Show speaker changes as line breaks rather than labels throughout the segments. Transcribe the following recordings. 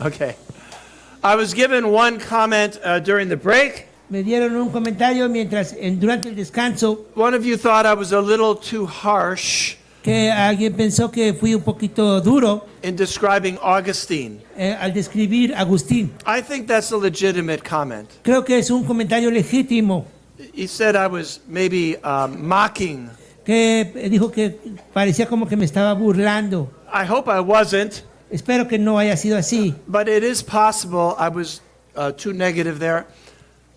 Okay. I was given one comment during the break.
Me dieron un comentario durante el descanso
One of you thought I was a little too harsh
que alguien pensó que fui un poquito duro
in describing Augustine.
al describir a Agustín.
I think that's a legitimate comment.
Creo que es un comentario legítimo
He said I was maybe mocking.
que dijo que parecía como que me estaba burlando.
I hope I wasn't,
Espero que no haya sido así,
but it is possible I was too negative there.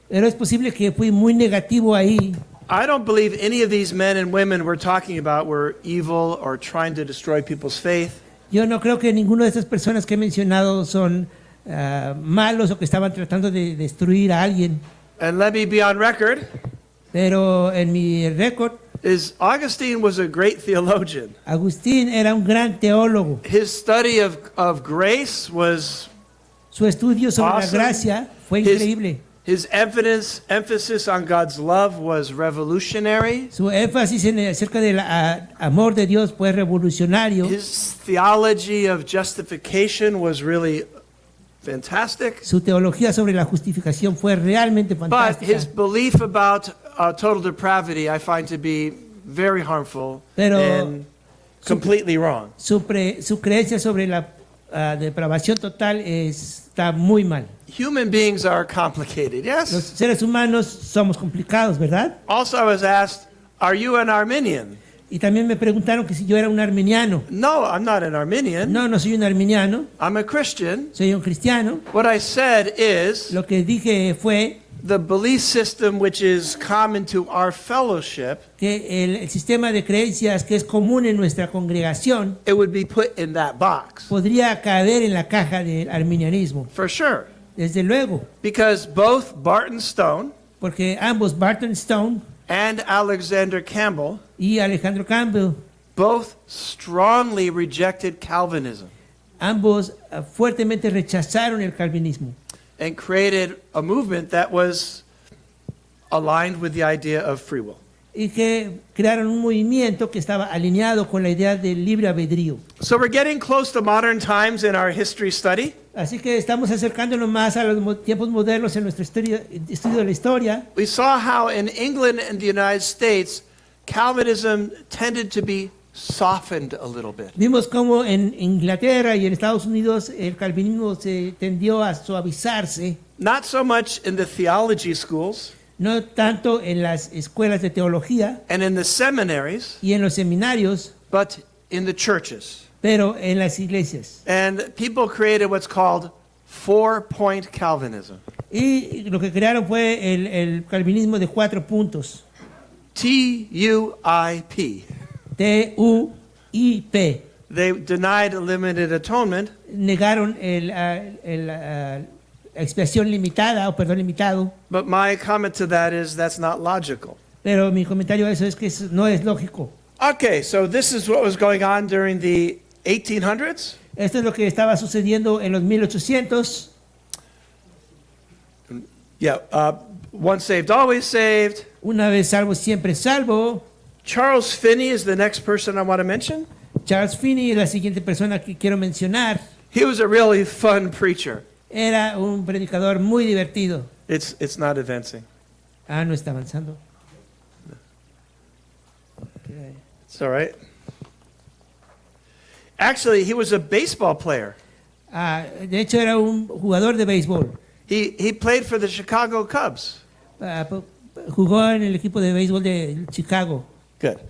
pero es posible que fui muy negativo ahí.
I don't believe any of these men and women we're talking about were evil or trying to destroy people's faith.
Yo no creo que ninguna de estas personas que he mencionado son malos o que estaban tratando de destruir a alguien.
And let me be on record,
Pero en mi récord,
Augustine was a great theologian.
Agustín era un gran teólogo.
His study of grace was
Su estudio sobre la
awesome.
gracia fue increíble.
His emphasis on God's love was revolutionary.
Su énfasis acerca del amor de Dios fue revolucionario.
His theology of justification was really fantastic.
Su teología sobre la justificación fue realmente
But
fantástica.
his belief about total depravity I find to be very harmful
Pero
and completely wrong.
Su creencia sobre la depravación total está muy mal.
Human beings are complicated,
Los
yes?
seres humanos somos complicados, ¿verdad?
Also, I was asked, are you an Arminian?
Y también me preguntaron que si yo era un arminiano.
No, I'm not an Arminian.
No, no soy un arminiano,
I'm a Christian.
soy un cristiano.
What I said is
Lo que dije fue
the belief system which is common to our fellowship,
que el sistema de creencias que es común en nuestra congregación
it would be put in that box,
podría caber en la caja del arminianismo.
for sure.
Desde luego,
Because both Barton Stone
porque ambos Barton Stone
and Alexander Campbell
y Alejandro Campbell,
both strongly rejected Calvinism
ambos fuertemente rechazaron el calvinismo
and created a movement that was aligned with the idea of free will.
y que crearon un movimiento que estaba alineado con la idea del libre albedrío.
So we're getting close to modern times in our history study.
Así que estamos acercándonos más a los tiempos modernos en nuestro estudio de la historia.
We saw how in England and the United States, Calvinism tended to be softened a little bit.
Vimos cómo en Inglaterra y en Estados Unidos el calvinismo se tendió a suavizarse,
Not so much in the theology schools
no tanto en las escuelas de teología
and in the seminaries,
y en los seminarios,
but in the churches.
pero en las iglesias.
And people created what's called four-point Calvinism.
Y lo que crearon fue el calvinismo de 4 puntos.
TUIP.
TUIP.
They denied limited atonement,
Negaron expiación limitada o perdón limitado.
but my comment to that is that's not logical.
Pero mi comentario a eso es que no es lógico.
Okay, so this is what was going on during the 1800s.
Esto es lo que estaba sucediendo en los 1800.
Yeah, once saved, always saved.
Una vez salvo, siempre salvo.
Charles Finney is the next person I want to mention.
Charles Finney es la siguiente persona que quiero mencionar.
He was a really fun preacher.
Era un predicador muy divertido.
It's not advancing.
No está avanzando.
It's all right. Actually, he was a baseball player.
De hecho, era un jugador de béisbol.
He played for the Chicago Cubs.
Jugó en el equipo de béisbol de Chicago.
Good.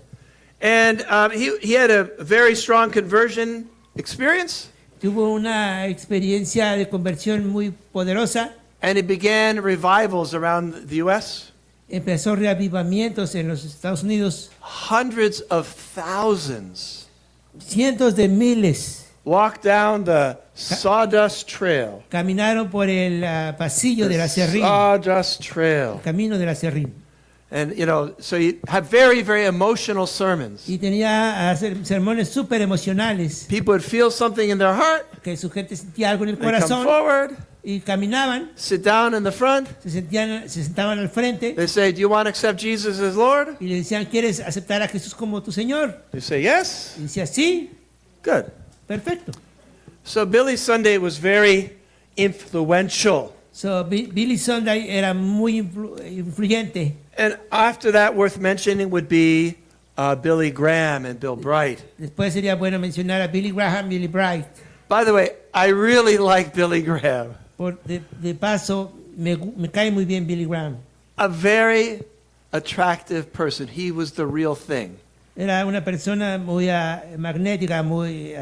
And he had a very strong conversion experience.
Tuvo una experiencia de conversión muy poderosa.
And he began revivals around the U.S.
Empezó reavivamientos en los Estados Unidos.
Hundreds of thousands
Cientos de miles
walked down the Sawdust Trail.
caminaron por el pasillo de la Serrín.
Sawdust Trail.
Camino de la Serrín.
And, you know, so you have very, very emotional sermons.
Y tenía sermones súper emocionales.
People would feel something in their heart.
Que su gente sentía algo en el
They come
corazón.
forward,
Y caminaban.
sit down in the front.
Se sentaban al frente.
They say, do you want to accept Jesus as Lord?
Y le decían, ¿quieres aceptar a Jesús como tu Señor?
They say, yes.
Y decía, sí,
Good.
perfecto.
So Billy Sunday was very influential.
So, Billy Sunday era muy influyente.
And after that, worth mentioning would be Billy Graham and Bill Bright.
Después sería bueno mencionar a Billy Graham, Billy Bright.
By the way, I really like Billy Graham.
De paso, me cae muy bien Billy Graham.
A very attractive person. He was the real thing.
Era una persona muy magnética, muy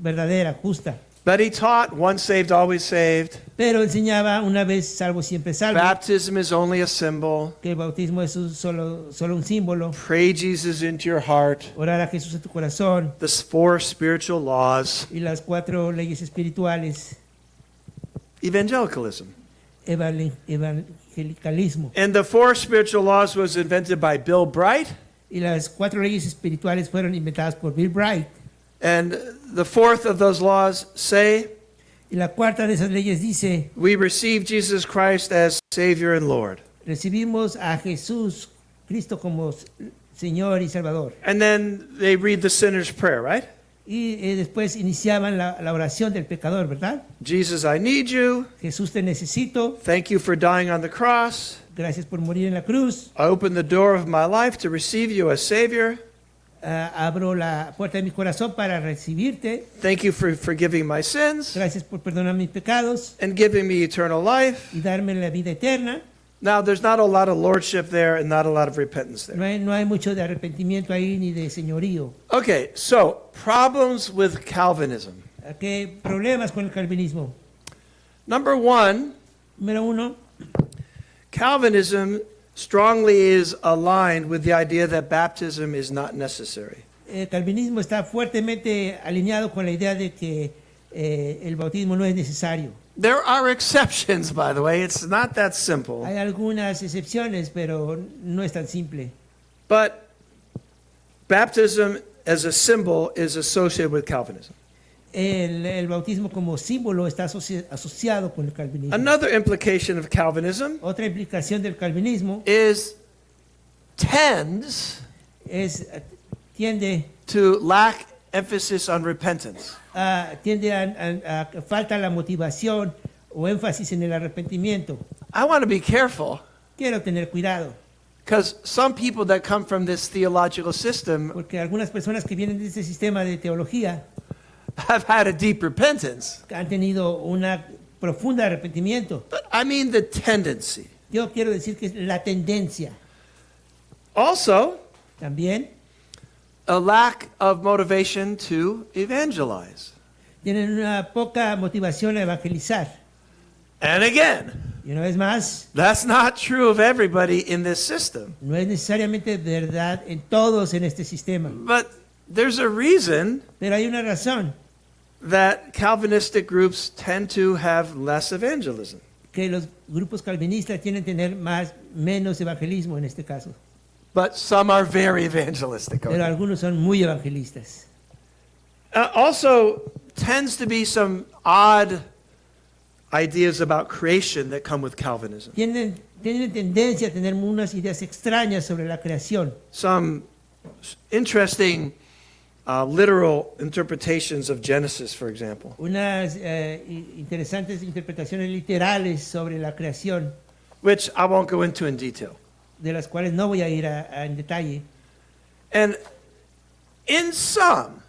verdadera, justa.
But he taught once saved, always saved.
Pero enseñaba una vez salvo, siempre salvo.
Baptism is only a symbol.
Que el bautismo es solo un símbolo.
Pray Jesus into your heart.
Orar a Jesús en tu corazón.
The 4 spiritual laws.
Y las 4 leyes espirituales.
Evangelicalism.
Evangelicalismo.
And the 4 spiritual laws was invented by Bill Bright.
Y las 4 leyes espirituales fueron inventadas por Bill Bright.
And the 4th of those laws say,
y la 4ª de esas leyes dice,
we receive Jesus Christ as Savior and Lord.
Recibimos a Jesús Cristo como Señor y Salvador.
And then they read the sinner's prayer, right?
Y después iniciaban la oración del pecador, ¿verdad?
Jesus, I need you.
Jesús, te necesito.
Thank you for dying on the cross.
Gracias por morir en la cruz.
I open the door of my life to receive you as Savior.
Abro la puerta de mi corazón para recibirte.
Thank you for forgiving my sins.
Gracias por perdonar mis pecados.
And giving me eternal life.
Y darme la vida eterna.
Now, there's not a lot of lordship there and not a lot of repentance there.
No hay mucho de arrepentimiento ahí ni de señorío.
Okay, so problems with Calvinism.
¿Qué problemas con el calvinismo?
Number 1,
Número 1,
Calvinism strongly is aligned with the idea that baptism is not necessary.
el calvinismo está fuertemente alineado con la idea de que el bautismo no es necesario.
There are exceptions, by the way. It's not that simple.
Hay algunas excepciones, pero no es tan simple.
But baptism as a symbol is associated with Calvinism.
El bautismo como símbolo está asociado con el calvinismo.
Another implication of Calvinism
Otra implicación del calvinismo tiende
to lack emphasis on repentance.
Tiende a falta la motivación o énfasis en el arrepentimiento.
I want to be careful
Quiero tener cuidado,
because some people that come from this theological system
porque algunas personas que vienen de este sistema de teología
have had a deep repentance.
han tenido una profunda arrepentimiento.
But I mean the tendency.
Yo quiero decir que es la tendencia.
Also,
También
a lack of motivation to evangelize.
tienen una poca motivación a evangelizar.
And again,
Y una vez más,
that's not true of everybody in this system.
no es necesariamente verdad en todos en este sistema.
But there's a reason
Pero hay una razón
that Calvinistic groups tend to have less evangelism.
que los grupos calvinistas tienen que tener menos evangelismo en este caso.
But some are very evangelistic.
Pero
Okay.
algunos son muy evangelistas.
Also, tends to be some odd ideas about creation that come with Calvinism.
Tienen tendencia a tener unas ideas extrañas sobre la creación.
Some interesting literal interpretations of Genesis, for example.
Unas interesantes interpretaciones literales sobre la creación,
Which I won't go into in detail.
de las cuales no voy a ir en detalle.
And in some,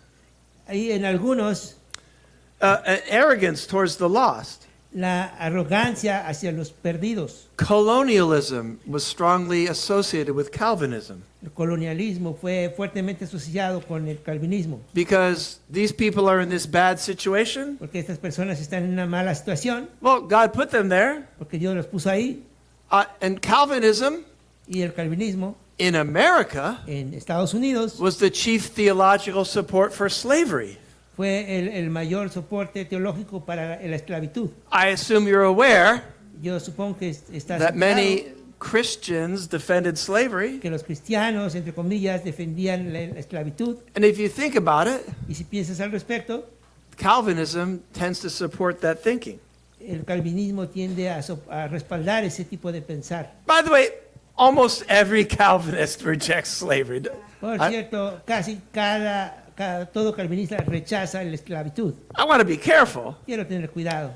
Hay en algunos
an arrogance towards the lost.
la arrogancia hacia los perdidos.
Colonialism was strongly associated with Calvinism
El colonialismo fue fuertemente asociado con el calvinismo,
because these people are in this bad situation.
porque estas personas están en una mala situación,
Well, God put them there.
porque Dios los puso ahí.
And Calvinism
Y el calvinismo
in America
en Estados Unidos
was the chief theological support for slavery.
fue el mayor soporte teológico para la esclavitud.
I assume you're aware
Yo supongo que estás
that
enterado
many Christians defended slavery.
que los cristianos, entre comillas, defendían la esclavitud.
And if you think about it,
Y si piensas al respecto,
Calvinism tends to support that thinking.
el calvinismo tiende a respaldar ese tipo de pensar.
By the way, almost every Calvinist rejects slavery.
Por cierto, casi todo calvinista rechaza la esclavitud.
I want to be careful.
Quiero tener cuidado.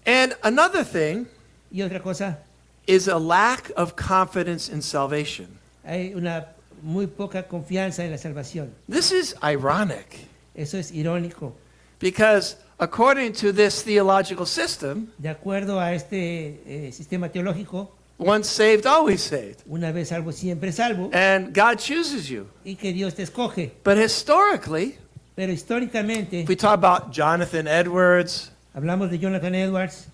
And another thing
Y otra cosa,
is a lack of confidence in salvation.
hay una muy poca confianza en la salvación.
This is ironic
Eso es irónico.
because according to this theological system,
De acuerdo a este sistema teológico,
once saved, always saved.
una vez salvo, siempre salvo,
And God chooses you.
y que Dios te escoge.
But historically,
Pero históricamente,
if we talk about Jonathan Edwards,
hablamos de Jonathan Edwards,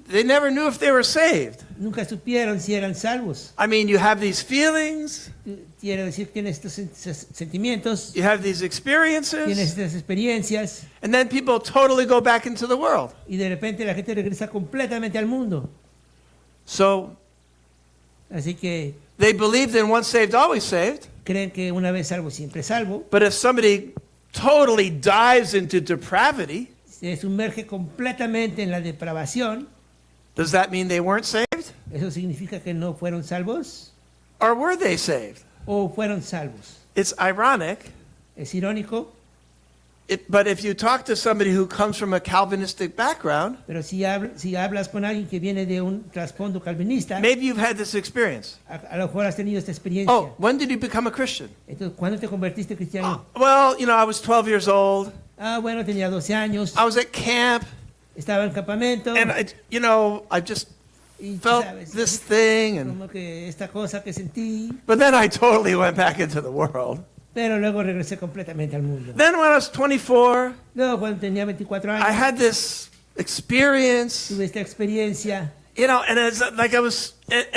they never knew if they were saved.
nunca supieron si eran salvos.
I mean, you have these feelings,
Quiero decir, tienes estos sentimientos,
you have these
tienes
experiences,
estas experiencias,
and then people totally go back into the world.
y de repente la gente regresa completamente al mundo.
So
Así que
they believed in once saved, always saved.
creen que una vez salvo, siempre salvo.
But if somebody totally dives into depravity,
Se sumerge completamente en la depravación.
does that mean they weren't saved?
¿Eso significa que no fueron salvos?
Or were they saved?
¿O fueron salvos?
It's ironic.
Es irónico,
But if you talk to somebody who comes from a Calvinistic background,
pero si hablas con alguien que viene de un trasfondo calvinista,
maybe you've had this experience.
a lo mejor has tenido esta experiencia.
Oh, when did you become a Christian?
Entonces, ¿cuándo te convertiste cristiano?
Well, I was 12 years old.
Ah, bueno, tenía 12 años,
I was at camp,
estaba en campamento,
and I just
y tú
felt
sabes,
this thing, and
como que esta cosa que sentí,
but then I totally went back into the world.
pero luego regresé completamente al mundo.
Then when I was 24,
Luego, cuando tenía 24
I
años,
had this experience,
tuve esta experiencia,
and it's like I was,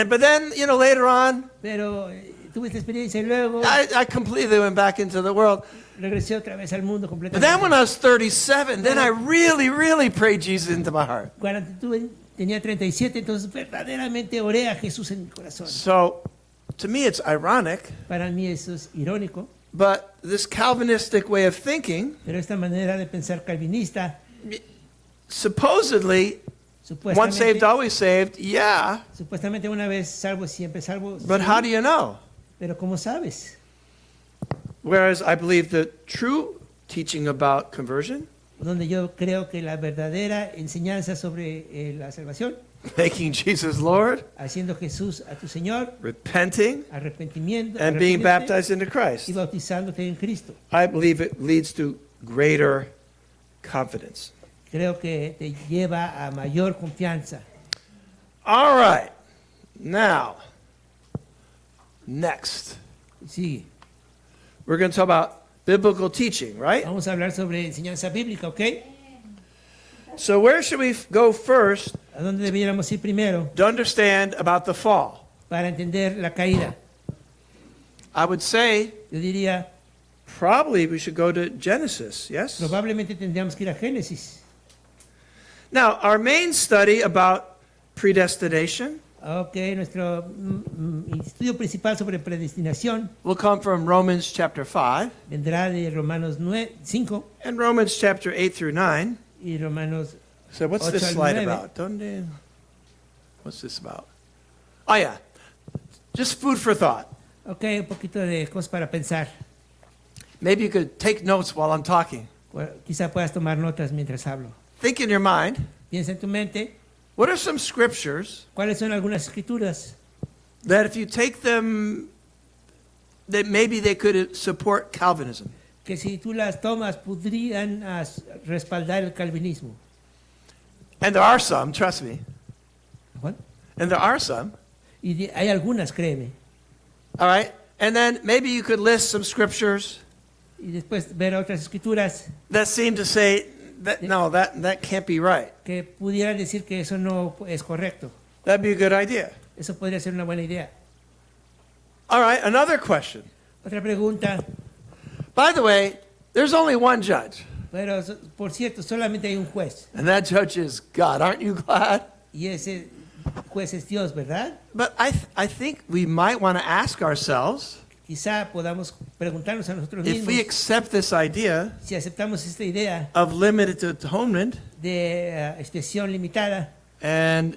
but then, later on,
pero tuve esta experiencia y luego
I completely went back into the world.
regresé otra vez al mundo
But then when
completamente.
I was 37, then I really, really prayed Jesus into my heart.
Cuando tenía 37, entonces verdaderamente oré a Jesús en mi corazón.
So, to me, it's ironic,
Para mí eso es irónico,
but this Calvinistic way of thinking,
pero esta manera de pensar calvinista,
supposedly, once saved,
supuestamente,
always saved, yeah,
supuestamente una vez salvo, siempre salvo.
but
sí,
how do you know?
pero ¿cómo sabes?
Whereas I believe the true teaching about conversion,
Donde yo creo que la verdadera enseñanza sobre la salvación,
making Jesus Lord,
haciendo Jesús a tu Señor,
repenting,
arrepentimiento,
and being
arrepentiéndote
baptized into Christ,
y bautizándote en Cristo.
I believe it leads to greater confidence.
Creo que te lleva a mayor confianza.
All right. Now, next,
Sigue.
we're going to talk about biblical teaching, right?
Vamos a hablar sobre enseñanza bíblica, ¿ok?
So, where should we go first
¿A dónde debiéramos ir primero
to understand about the fall?
para entender la caída?
I would say
Yo diría,
probably we should go to Genesis, yes?
probablemente tendríamos que ir a Génesis.
Now, our main study about predestination
Ok, nuestro estudio principal sobre predestinación
will come from Romans chapter 5
vendrá de Romanos 5
and Romans chapter 8 through 9.
y Romanos.
So, what's this
8 al
slide
9.
about? What's this about? Oh, yeah. Just food for thought.
Ok, un poquito de cosas para pensar.
Maybe you could take notes while I'm talking.
Quizá puedas tomar notas mientras hablo.
Think in your mind,
Piensa en tu mente,
what are some scriptures
¿cuáles son algunas escrituras
that if you take them, that maybe they could support Calvinism?
que si tú las tomas podrían respaldar el calvinismo?
And there are some, trust me.
What?
And there are some.
Y hay algunas, créeme.
All right? And then maybe you could list some scriptures
Y después ver otras escrituras
that seem to say that no, that can't be right.
que pudieran decir que eso no es correcto.
That'd be a good idea.
Eso podría ser una buena idea.
All right, another question.
Otra pregunta,
By the way, there's only one judge,
pero por cierto, solamente hay un juez.
and that judge is God. Aren't you glad?
Y ese juez es Dios, ¿verdad?
But I think we might want to ask ourselves
Quizá podamos preguntarnos a nosotros
if we
mismos
accept this idea
si aceptamos esta idea
of limited atonement
de expresión limitada
and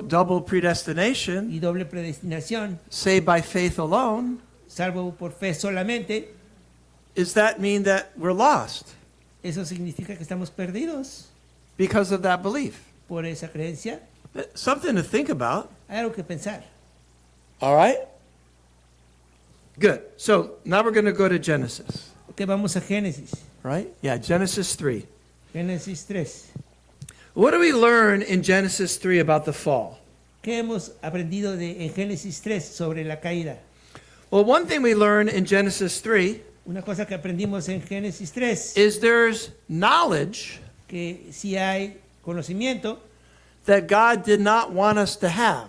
double predestination,
y doble predestinación,
saved by faith alone.
salvo por fe solamente.
Does that mean that we're lost
Eso significa que estamos perdidos
because of that belief?
por esa creencia.
Something to think about.
Hay algo que pensar.
All right? Good. So now we're going to go to Genesis.
Ok, vamos a Génesis.
Right? Yeah, Genesis 3.
Génesis 3.
What do we learn in Genesis 3 about the fall?
¿Qué hemos aprendido en Génesis 3 sobre la caída?
Well, one thing we learn in Genesis 3
Una cosa que aprendimos en Génesis 3,
is there's knowledge
que si hay conocimiento,
that God did not want us to have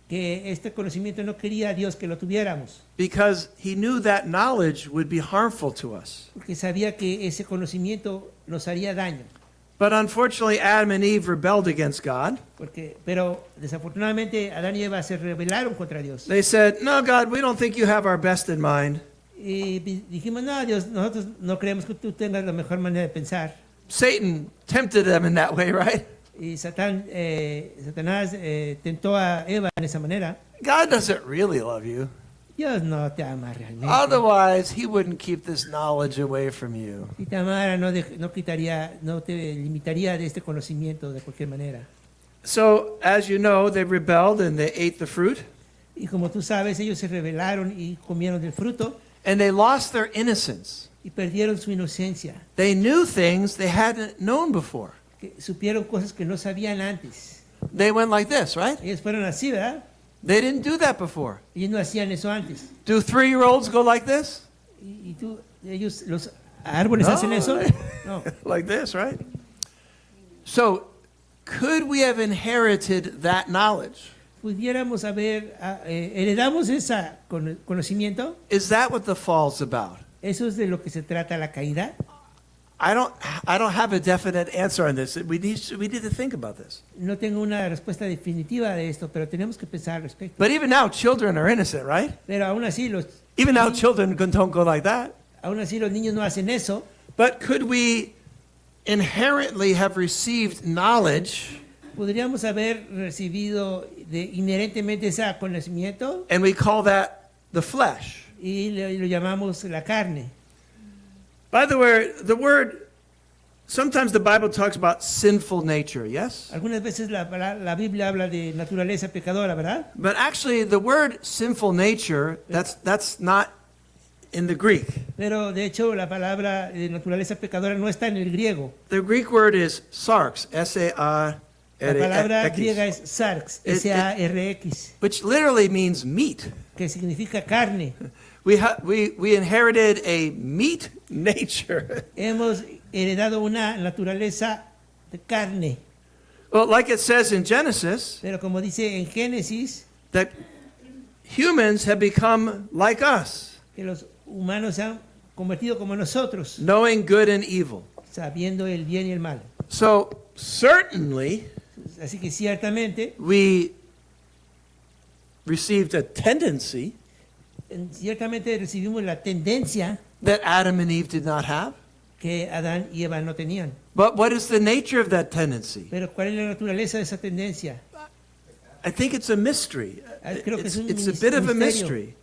que este conocimiento no quería Dios que lo tuviéramos,
because he knew that knowledge would be harmful to us.
porque sabía que ese conocimiento nos haría daño.
But unfortunately, Adam and Eve rebelled against God.
Pero desafortunadamente Adán y Eva se rebelaron contra Dios.
They said, "No, God, we don't think you have our best in mind."
Y dijimos, no, Dios, nosotros no creemos que tú tengas la mejor manera de pensar.
Satan tempted them in that way, right?
Y Satanás tentó a Eva en esa manera.
God doesn't really love you.
Dios no te ama realmente.
Otherwise, he wouldn't keep this knowledge away from you.
Si te amara, no te limitaría de este conocimiento de cualquier manera.
So, as you know, they rebelled and they ate the fruit,
Y como tú sabes, ellos se rebelaron y comieron del fruto
and they lost their innocence.
y perdieron su inocencia.
They knew things they hadn't known before.
Que supieron cosas que no sabían antes.
They went like this, right?
Ellos fueron así, ¿verdad?
They didn't do that before.
Ellos no hacían eso antes.
Do 3-year-olds go like this?
Los árboles hacen eso. No.
Like this, right? So, could we have inherited that knowledge?
Pudiéramos heredamos ese conocimiento.
Is that what the fall's about?
Eso es de lo que se trata la caída.
I don't have a definite answer on this. We need to think about this.
No tengo una respuesta definitiva de esto, pero tenemos que pensar al respecto.
But even now, children are innocent, right?
Pero aún así
Even now, children don't go like that.
los niños no hacen eso.
But could we inherently have received knowledge,
Podríamos haber recibido inherentemente ese conocimiento
and we call that the flesh?
y lo llamamos la carne.
By the way, the word, sometimes the Bible talks about sinful nature, yes?
Algunas veces la Biblia habla de naturaleza pecadora, ¿verdad?
But actually, the word sinful nature, that's not in the Greek.
Pero de hecho la palabra de naturaleza pecadora no está en el griego.
The Greek word is sarx, S-A-R-X,
La palabra griega es sarx, S-A-R-X,
which literally means meat.
que significa carne.
We inherited a meat nature.
Hemos heredado una naturaleza de carne.
Well, like it says in Genesis,
Pero como dice en Génesis,
that humans have become like us,
que los humanos se han convertido como nosotros,
knowing good and evil.
sabiendo el bien y el mal.
So, certainly,
Así que ciertamente,
we received a tendency
ciertamente recibimos la tendencia
that Adam and Eve did not have.
que Adán y Eva no tenían.
But what is the nature of that tendency?
Pero ¿cuál es la naturaleza de esa tendencia?
I think it's a mystery.
Creo que es un
It's a bit of a
misterio.
mystery.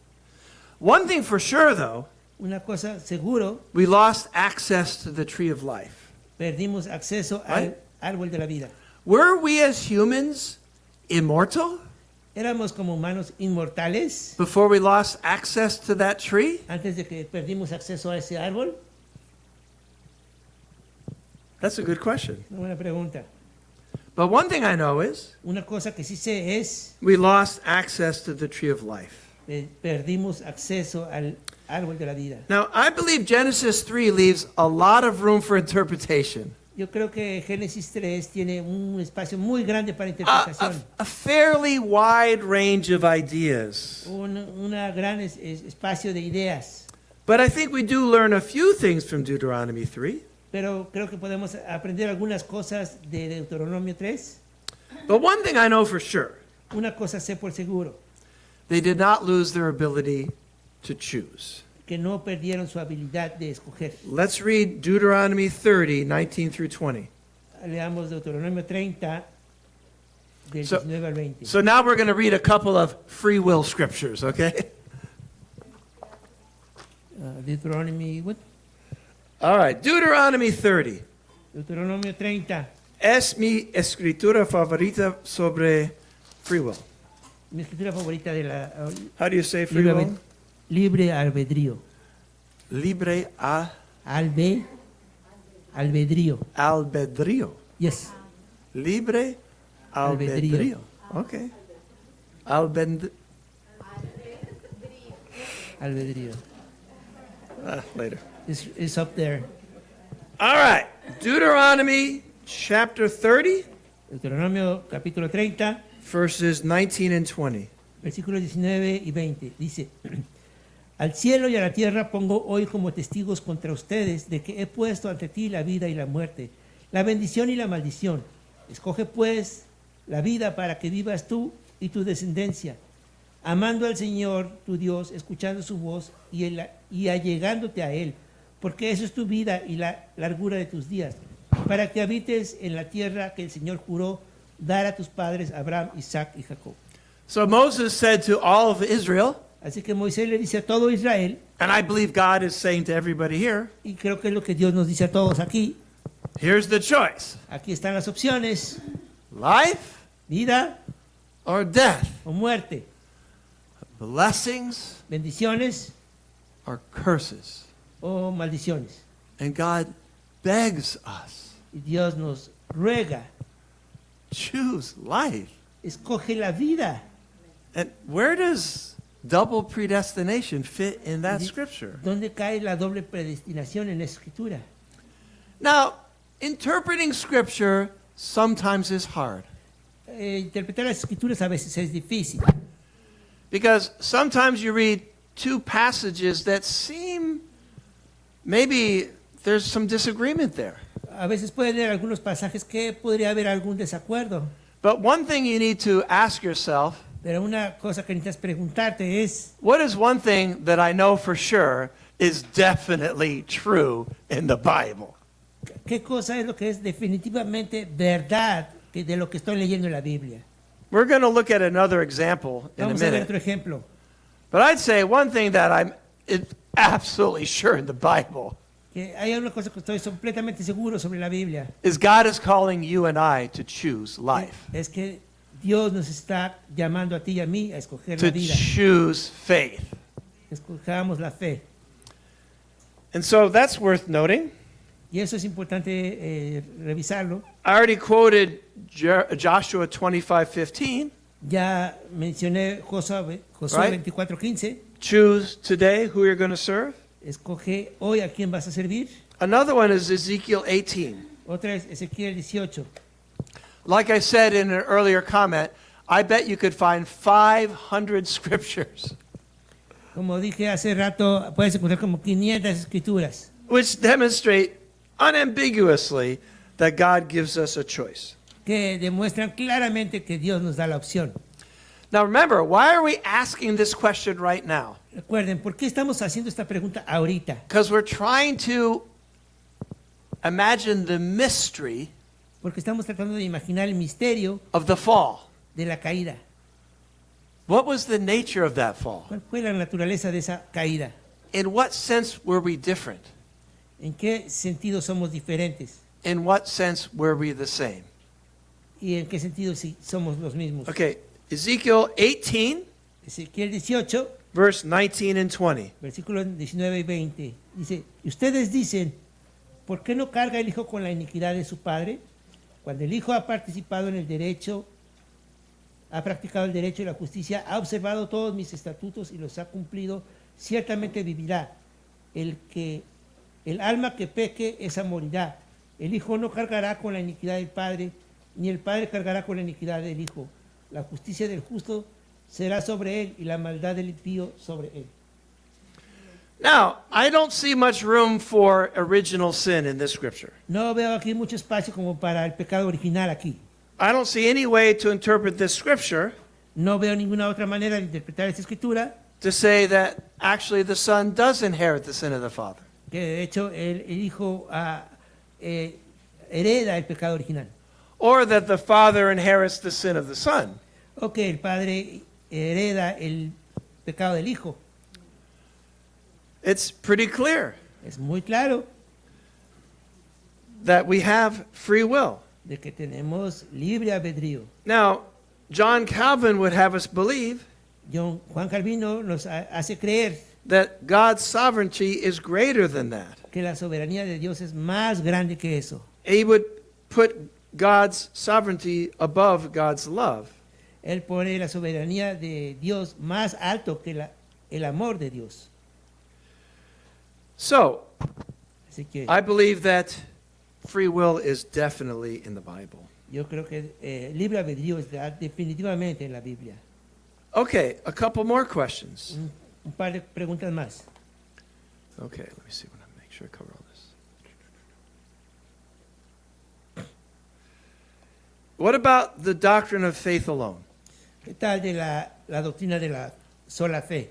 One thing for sure, though,
Una cosa seguro,
we lost access to the tree of life.
perdimos acceso
Right.
al árbol de la vida.
Were we as humans immortal
Éramos como humanos inmortales
before we lost access to that tree?
antes de que perdimos acceso a ese árbol.
That's a good question.
Una buena pregunta.
But one thing I know is
Una cosa que sí sé es
we lost access to the tree of life.
que perdimos acceso al árbol de la vida.
Now, I believe Genesis 3 leaves a lot of room for interpretation.
Yo creo que Génesis 3 tiene un espacio muy grande para
A,
interpretación.
a fairly wide range of ideas.
Una gran espacio de ideas.
But I think we do learn a few things from Deuteronomy 3.
Pero creo que podemos aprender algunas cosas de Deuteronomio 3.
But one thing I know for sure,
Una cosa sé por seguro,
they did not lose their ability to choose.
que no perdieron su habilidad de escoger.
Let's read Deuteronomy 30, 19 through 20.
Leamos Deuteronomio 30, del
So-
19 al 20.
So now we're going to read a couple of free will scriptures, okay?
Deuteronomy, what?
All right, Deuteronomy 30.
Deuteronomio 30.
es mi escritura favorita sobre free will.
Mi escritura favorita de la
How do you say free
libre,
will?
libre albedrío.
Libre
Albedrío.
albedrío.
Yes.
Libre albedrío.
Albedrío.
Okay.
Albedrío.
Later.
It's up there.
All right. Deuteronomy chapter 30,
Deuteronomio capítulo 30,
verses 19 and 20.
versículos 19 y 20. Dice, al cielo y a la tierra pongo hoy como testigos contra ustedes de que he puesto ante ti la vida y la muerte, la bendición y la maldición. Escoge pues la vida para que vivas tú y tu descendencia, amando al Señor tu Dios, escuchando su voz y allegándote a Él, porque eso es tu vida y la largura de tus días, para que habites en la tierra que el Señor juró dar a tus padres Abraham, Isaac y Jacob.
So Moses said to all of Israel,
Así que Moisés le dice a todo Israel,
and I believe God is saying to everybody here,
y creo que es lo que Dios nos dice a todos aquí,
here's the choice:
aquí están las opciones,
life
vida
or death,
o muerte,
blessings
bendiciones
or curses.
o maldiciones.
And God begs us,
Y Dios nos ruega,
choose life.
escoge la vida.
And where does double predestination fit in that
Di-
scripture?
¿Dónde cae la doble predestinación en la escritura?
Now, interpreting scripture sometimes is hard
Interpretar las escrituras a veces es difícil,
because sometimes you read two passages that seem maybe there's some disagreement there.
a veces puede leer algunos pasajes que podría haber algún desacuerdo,
But one thing you need to ask yourself,
pero una cosa que necesitas preguntarte es,
what is one thing that I know for sure is definitely true in the Bible?
¿qué cosa es lo que es definitivamente verdad de lo que estoy leyendo en la Biblia?
We're going to look at another example in a
Vamos a ver
minute.
otro ejemplo.
But I'd say one thing that I'm absolutely sure in the Bible
Que hay una cosa que estoy completamente seguro sobre la Biblia,
is God is calling you and I to choose life,
es que Dios nos está llamando a ti y a mí a escoger la
to
vida,
choose faith.
escojamos la fe.
And so that's worth noting.
Y eso es importante revisarlo.
I already quoted Joshua 25:15.
Ya mencioné Josué
Right.
24:15.
Choose today who you're going to serve.
Escoge hoy a quién vas a servir.
Another one is Ezekiel 18.
Otra es Ezequiel 18.
Like I said in an earlier comment, I bet you could find 500 scriptures
Como dije hace rato, puedes encontrar como 500 escrituras
which demonstrate unambiguously that God gives us a choice.
que demuestran claramente que Dios nos da la opción.
Now remember, why are we asking this question right now?
Recuerden, ¿por qué estamos haciendo esta pregunta ahorita?
Because we're trying to imagine the mystery
Porque estamos tratando de imaginar el misterio
of the fall.
de la caída.
What was the nature of that fall?
¿Cuál fue la naturaleza de esa caída?
In what sense were we different?
¿En qué sentido somos diferentes?
In what sense were we the same?
¿Y en qué sentido sí somos los mismos?
Okay, Ezekiel 18,
Ezequiel 18,
verse 19 and 20.
versículos 19 y 20. Dice, y ustedes dicen, ¿por qué no carga el hijo con la iniquidad de su padre? Cuando el hijo ha participado en el derecho, ha practicado el derecho y la justicia, ha observado todos mis estatutos y los ha cumplido, ciertamente vivirá. El alma que peque, esa morirá. El hijo no cargará con la iniquidad del padre, ni el padre cargará con la iniquidad del hijo. La justicia del justo será sobre él y la maldad del impío sobre él.
Now, I don't see much room for original sin in this scripture.
No veo aquí mucho espacio como para el pecado original aquí.
I don't see any way to interpret this scripture
No veo ninguna otra manera de interpretar esta escritura
to say that actually the son does inherit the sin of the father.
que de hecho el hijo hereda el pecado original.
Or that the father inherits the sin of the son.
O que el padre hereda el pecado del hijo.
It's pretty clear
Es muy claro
that we have free will.
de que tenemos libre albedrío.
Now, John Calvin would have us believe
Juan Calvino nos hace creer
that God's sovereignty is greater than that.
que la soberanía de Dios es más grande que eso.
He would put God's sovereignty above God's love.
Él pone la soberanía de Dios más alto que el amor de Dios.
So,
Así que
I believe that free will is definitely in the Bible.
yo creo que libre albedrío está definitivamente en la Biblia.
Okay, a couple more questions.
Un par de preguntas más.
Okay, let me see. What make sure I cover all this. What about the doctrine of faith alone?
¿Qué tal de la doctrina de la sola fe?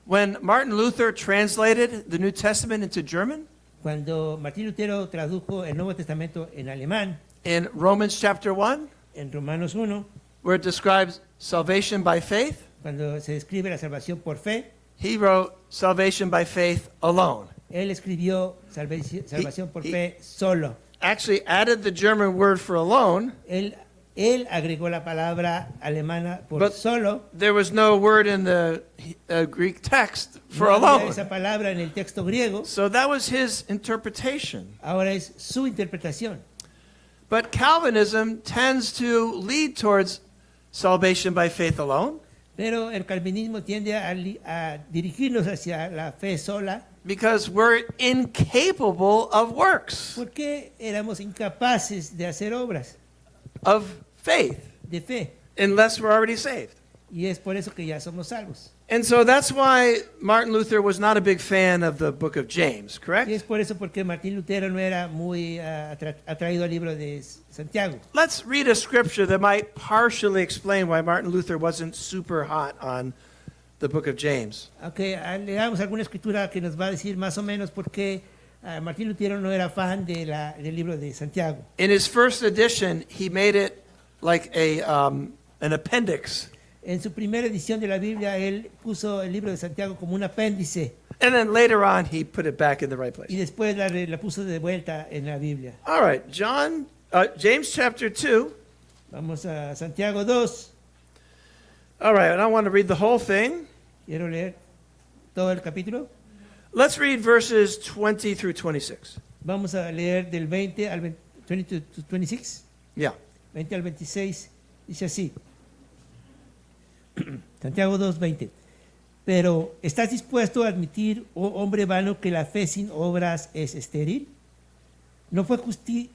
When Martin Luther translated the New Testament into German,
Cuando Martín Lutero tradujo el Nuevo Testamento en alemán,
in Romans chapter 1,
en Romanos 1,
where it describes salvation by faith,
cuando se describe la salvación por fe,
he wrote salvation by faith alone.
él escribió salvación por fe solo.
Actually added the German word for alone.
Él agregó la palabra alemana por
But
solo.
there was no word in the Greek text for
No había
alone.
esa palabra en el texto griego.
So that was his interpretation.
Ahora es su interpretación.
But Calvinism tends to lead towards salvation by faith alone
Pero el calvinismo tiende a dirigirnos hacia la fe sola
because we're incapable of works,
porque éramos incapaces de hacer obras
of faith,
de fe.
unless we're already saved.
Y es por eso que ya somos salvos.
And so that's why Martin Luther was not a big fan of the book of James,
Y
correct?
es por eso porque Martín Lutero no era muy atraído al libro de Santiago.
Let's read a scripture that might partially explain why Martin Luther wasn't super hot on the book of James.
Aunque leamos alguna escritura que nos va a decir más o menos por qué Martín Lutero no era fan del libro de Santiago.
In his first edition, he made it like an appendix.
En su primera edición de la Biblia, él puso el libro de Santiago como un apéndice
And then later on, he put it back in the right
y
place.
después la puso de vuelta en la Biblia.
All right, James chapter 2.
Vamos a Santiago 2.
All right, and I want to read the whole thing.
Quiero leer todo el capítulo.
Let's read verses 20 through 26.
Vamos a leer del 20 al 20 to 26.
Yeah.
20 al 26. Dice así. Santiago 2:20. Pero, ¿estás dispuesto a admitir, oh hombre vano, que la fe sin obras es estéril? ¿No fue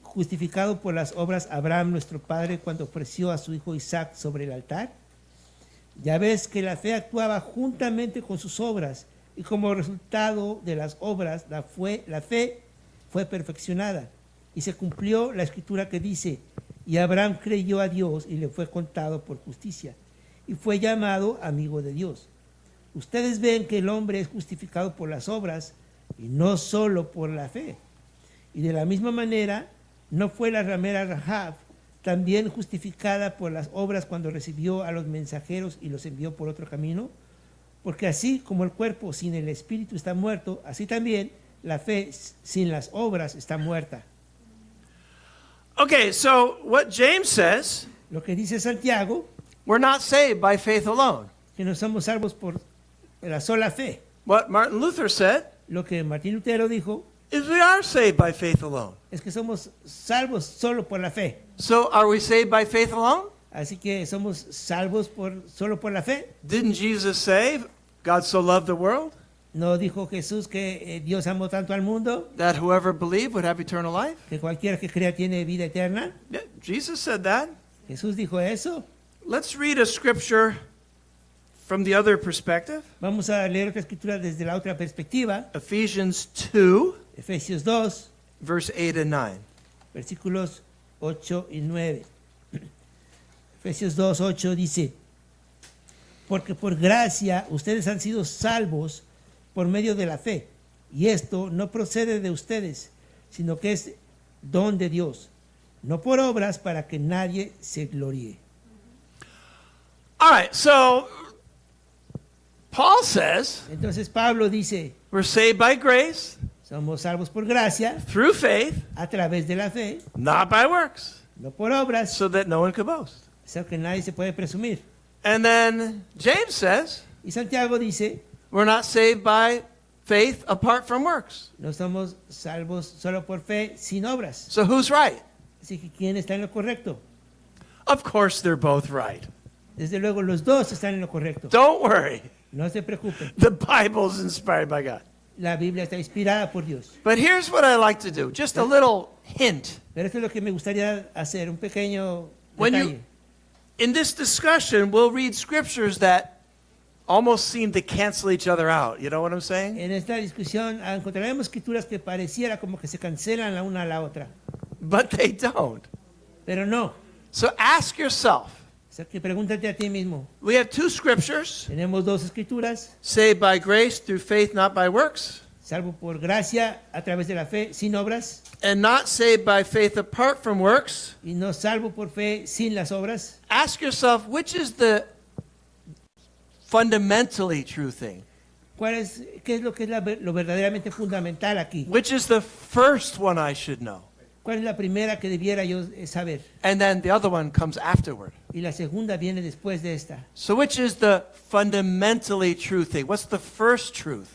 justificado por las obras Abraham, nuestro padre, cuando ofreció a su hijo Isaac sobre el altar? Ya ves que la fe actuaba juntamente con sus obras, y como resultado de las obras, la fe fue perfeccionada, y se cumplió la escritura que dice, y Abraham creyó a Dios y le fue contado por justicia, y fue llamado amigo de Dios. Ustedes ven que el hombre es justificado por las obras y no solo por la fe. Y de la misma manera, ¿no fue la ramera Rahab también justificada por las obras cuando recibió a los mensajeros y los envió por otro camino? Porque así como el cuerpo sin el espíritu está muerto, así también la fe sin las obras está muerta.
Okay, so what James says,
Lo que dice Santiago,
we're not saved by faith alone.
que no somos salvos por la sola fe.
What Martin Luther said
Lo que Martín Lutero dijo
is we are saved by faith alone.
es que somos salvos solo por la fe.
So are we saved by faith alone?
Así que somos salvos solo por la fe.
Didn't Jesus say, God so loved the world
¿No dijo Jesús que Dios amó tanto al mundo
that whoever believed would have eternal life?
que cualquiera que crea tiene vida eterna?
Yeah, Jesus said that.
Jesús dijo eso.
Let's read a scripture from the other perspective.
Vamos a leer otra escritura desde la otra perspectiva.
Ephesians 2,
Efesios 2,
verse 8 and 9.
versículos 8 y 9. Efesios 2, 8 dice, porque por gracia ustedes han sido salvos por medio de la fe, y esto no procede de ustedes, sino que es don de Dios, no por obras para que nadie se gloríe.
All right, so Paul says
Entonces Pablo dice,
we're saved by grace
Somos salvos por gracia,
through faith,
a través de la fe,
not by works,
no por obras,
so that no one could boast.
o que nadie se puede presumir.
And then James says,
Y Santiago dice,
we're not saved by faith apart from works.
no somos salvos solo por fe, sin obras.
So who's right?
Así que ¿quién está en lo correcto?
Of course, they're both right.
Desde luego los dos están en lo correcto.
Don't worry.
No se preocupen.
The Bible's inspired by God.
La Biblia está inspirada por Dios.
But here's what I like to do, just a little hint.
Pero esto es lo que me gustaría hacer, un pequeño
When
detalle.
you, in this discussion, we'll read scriptures that almost seem to cancel each other out. You know what I'm saying?
En esta discusión encontraremos escrituras que pareciera como que se cancelan la una a la otra.
But they don't.
Pero no.
So ask yourself.
O sea, que pregúntate a ti mismo.
We have two scriptures,
Tenemos dos escrituras,
saved by grace through faith, not by works,
salvo por gracia a través de la fe, sin obras,
and not saved by faith apart from works.
y no salvo por fe, sin las obras.
Ask yourself, which is the fundamentally true thing?
¿Qué es lo que es lo verdaderamente fundamental aquí?
Which is the first one I should know?
¿Cuál es la primera que debiera yo saber?
And then the other one comes afterward.
Y la segunda viene después de esta.
So which is the fundamentally true thing? What's the first truth?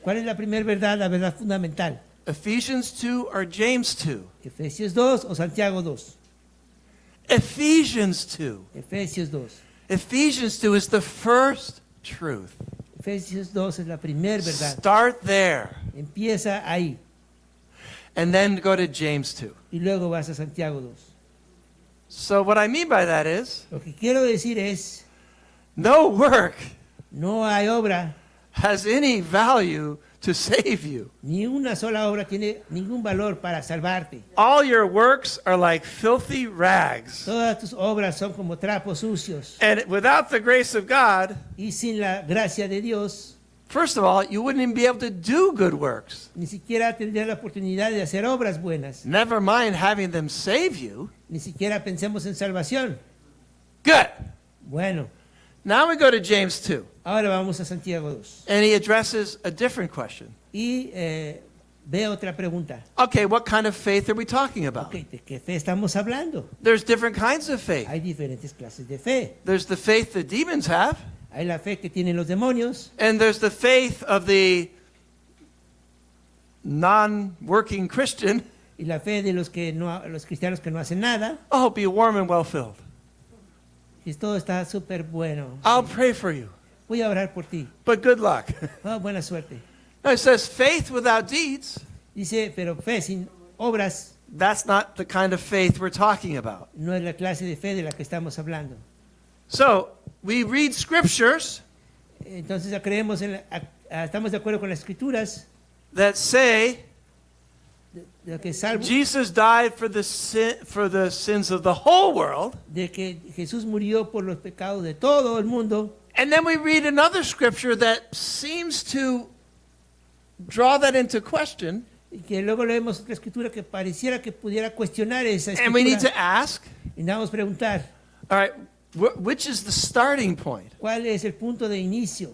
¿Cuál es la primera verdad, la verdad fundamental?
Ephesians 2 or James 2?
¿Efesios 2 o Santiago 2?
Ephesians 2.
Efesios 2.
Ephesians 2 is the first truth.
Efesios 2 es la primera verdad.
Start there.
Empieza ahí
And then go to James 2.
y luego vas a Santiago 2.
So what I mean by that is,
Lo que quiero decir es,
no work
no hay obra,
has any value to save you.
ni una sola obra tiene ningún valor para salvarte.
All your works are like filthy rags.
Todas tus obras son como trapos sucios.
And without the grace of God,
Y sin la gracia de Dios,
first of all, you wouldn't even be able to do good works.
ni siquiera tendrías la oportunidad de hacer obras buenas.
Never mind having them save you.
Ni siquiera pensemos en salvación.
Good.
Bueno,
Now we go to James 2.
ahora vamos a Santiago 2.
And he addresses a different question.
Y ve otra pregunta.
Okay, what kind of faith are we talking about?
Ok, ¿de qué fe estamos hablando?
There's different kinds of faith.
Hay diferentes clases de fe.
There's the faith that demons have,
Hay la fe que tienen los demonios
and there's the faith of the non-working Christian.
y la fe de los cristianos que no hacen nada.
Oh, be warm and well-filled.
Y todo está súper bueno.
I'll pray for you,
Voy a orar por ti.
but good luck.
Oh, buena suerte.
No, it says faith without deeds.
Dice, pero fe sin obras
That's not the kind of faith we're talking about.
no es la clase de fe de la que estamos hablando.
So we read scriptures
Entonces creemos estamos de acuerdo con las escrituras
that say
de lo que es salvo,
Jesus died for the sins of the whole world.
de que Jesús murió por los pecados de todo el mundo.
And then we read another scripture that seems to draw that into question.
Y que luego leemos otra escritura que pareciera que pudiera cuestionar esa
And we need to
escritura.
ask,
Y debemos preguntar,
all right, which is the starting point?
¿cuál es el punto de inicio?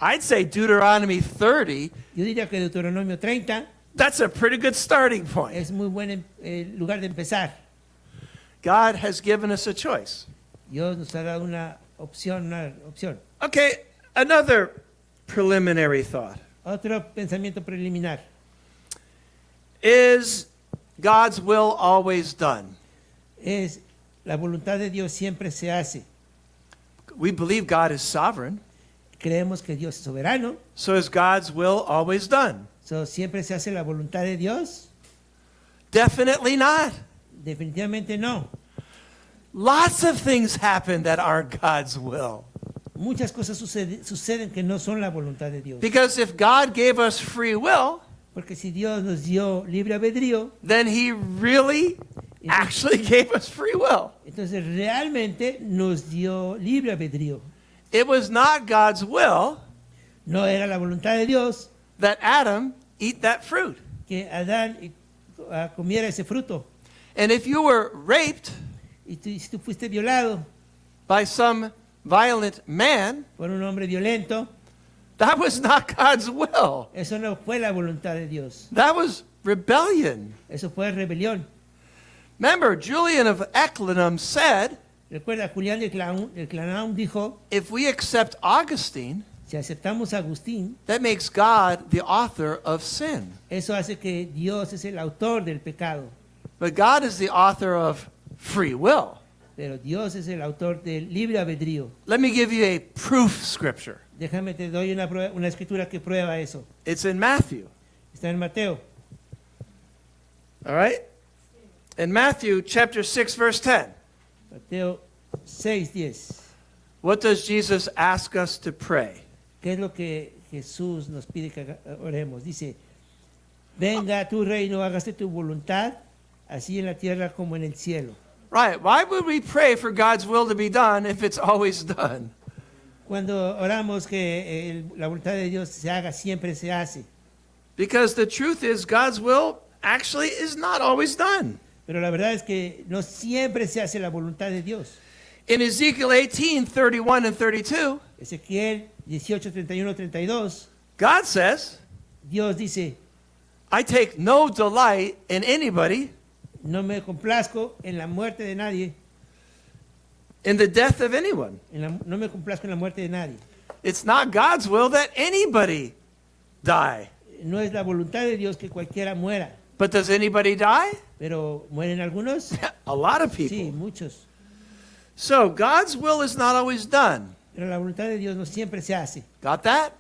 I'd say Deuteronomy 30,
Yo diría que Deuteronomio 30
that's a pretty good starting point.
es muy buen lugar de empezar.
God has given us a choice.
Dios nos ha dado una opción.
Okay, another preliminary thought.
Otro pensamiento preliminar.
Is God's will always done?
Es la voluntad de Dios siempre se hace.
We believe God is sovereign.
Creemos que Dios es soberano.
So is God's will always done?
Siempre se hace la voluntad de Dios.
Definitely not.
Definitivamente no.
Lots of things happen that aren't God's will.
Muchas cosas suceden que no son la voluntad de Dios.
Because if God gave us free will,
Porque si Dios nos dio libre albedrío,
then he really actually gave us free will.
entonces realmente nos dio libre albedrío.
It was not God's will
No era la voluntad de Dios
that Adam eat that fruit.
que Adán comiera ese fruto.
And if you were raped
Y si tú fuiste violado
by some violent man,
por un hombre violento,
That was not God's will.
Eso no fue la voluntad de Dios.
That was rebellion.
Eso fue rebelión.
Remember, Julian of Eclanum said,
Recuerda, Julián de Clanam dijo,
if we accept Augustine,
si aceptamos a Agustín,
that makes God the author of sin.
eso hace que Dios es el autor del pecado.
But God is the author of free will.
Pero Dios es el autor del libre albedrío.
Let me give you a proof scripture.
Déjame, te doy una escritura que prueba eso.
It's in Matthew.
Está en Mateo.
All right? In Matthew chapter 6, verse 10.
Mateo 6:10.
What does Jesus ask us to pray?
¿Qué es lo que Jesús nos pide que oremos? Dice, venga a tu reino, hágase tu voluntad, así en la tierra como en el cielo.
Right. Why would we pray for God's will to be done if it's always done?
Cuando oramos que la voluntad de Dios se haga, siempre se hace.
Because the truth is, God's will actually is not always done.
Pero la verdad es que no siempre se hace la voluntad de Dios.
In Ezekiel 18, 31 and 32,
Ezequiel 18, 31, 32,
God says,
Dios dice,
I take no delight in anybody,
no me complazco en la muerte de nadie,
in the death of anyone.
no me complazco en la muerte de nadie.
It's not God's will that anybody die.
No es la voluntad de Dios que cualquiera muera,
But does anybody die?
pero ¿mueren algunos?
A lot of people.
Sí, muchos.
So God's will is not always done.
Pero la voluntad de Dios no siempre se hace,
Got that?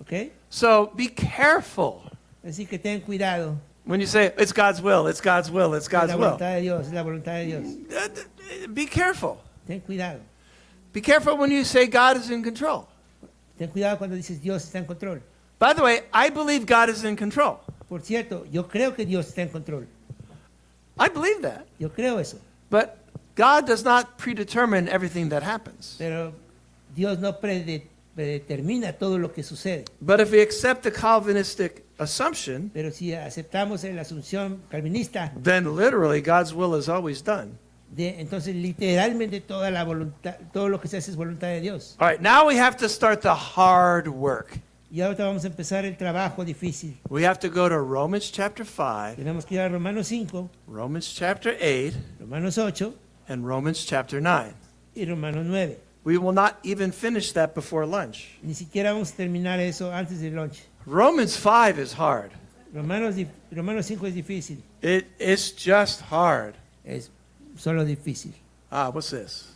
¿ok?
So be careful
Así que ten cuidado.
when you say, it's God's will, it's God's will, it's
Es
God's
la
will.
voluntad de Dios, es la voluntad de Dios.
Be careful.
Ten cuidado.
Be careful when you say God is in control.
Ten cuidado cuando dices Dios está en control.
By the way, I believe God is in control.
Por cierto, yo creo que Dios está en control.
I believe that.
Yo creo eso.
But God does not predetermine everything that happens.
Pero Dios no predetermina todo lo que sucede.
But if we accept the Calvinistic assumption,
Pero si aceptamos la asunción calvinista,
then literally God's will is always done.
entonces literalmente toda la voluntad, todo lo que se hace es voluntad de Dios.
All right, now we have to start the hard work.
Y ahora vamos a empezar el trabajo difícil.
We have to go to Romans chapter 5,
Tenemos que ir a Romanos 5,
Romans chapter 8,
Romanos 8
and Romans chapter 9.
y Romanos 9.
We will not even finish that before lunch.
Ni siquiera vamos a terminar eso antes del lunch.
Romans 5 is hard.
Romanos 5 es difícil.
It's just hard.
Es solo difícil.
What's this?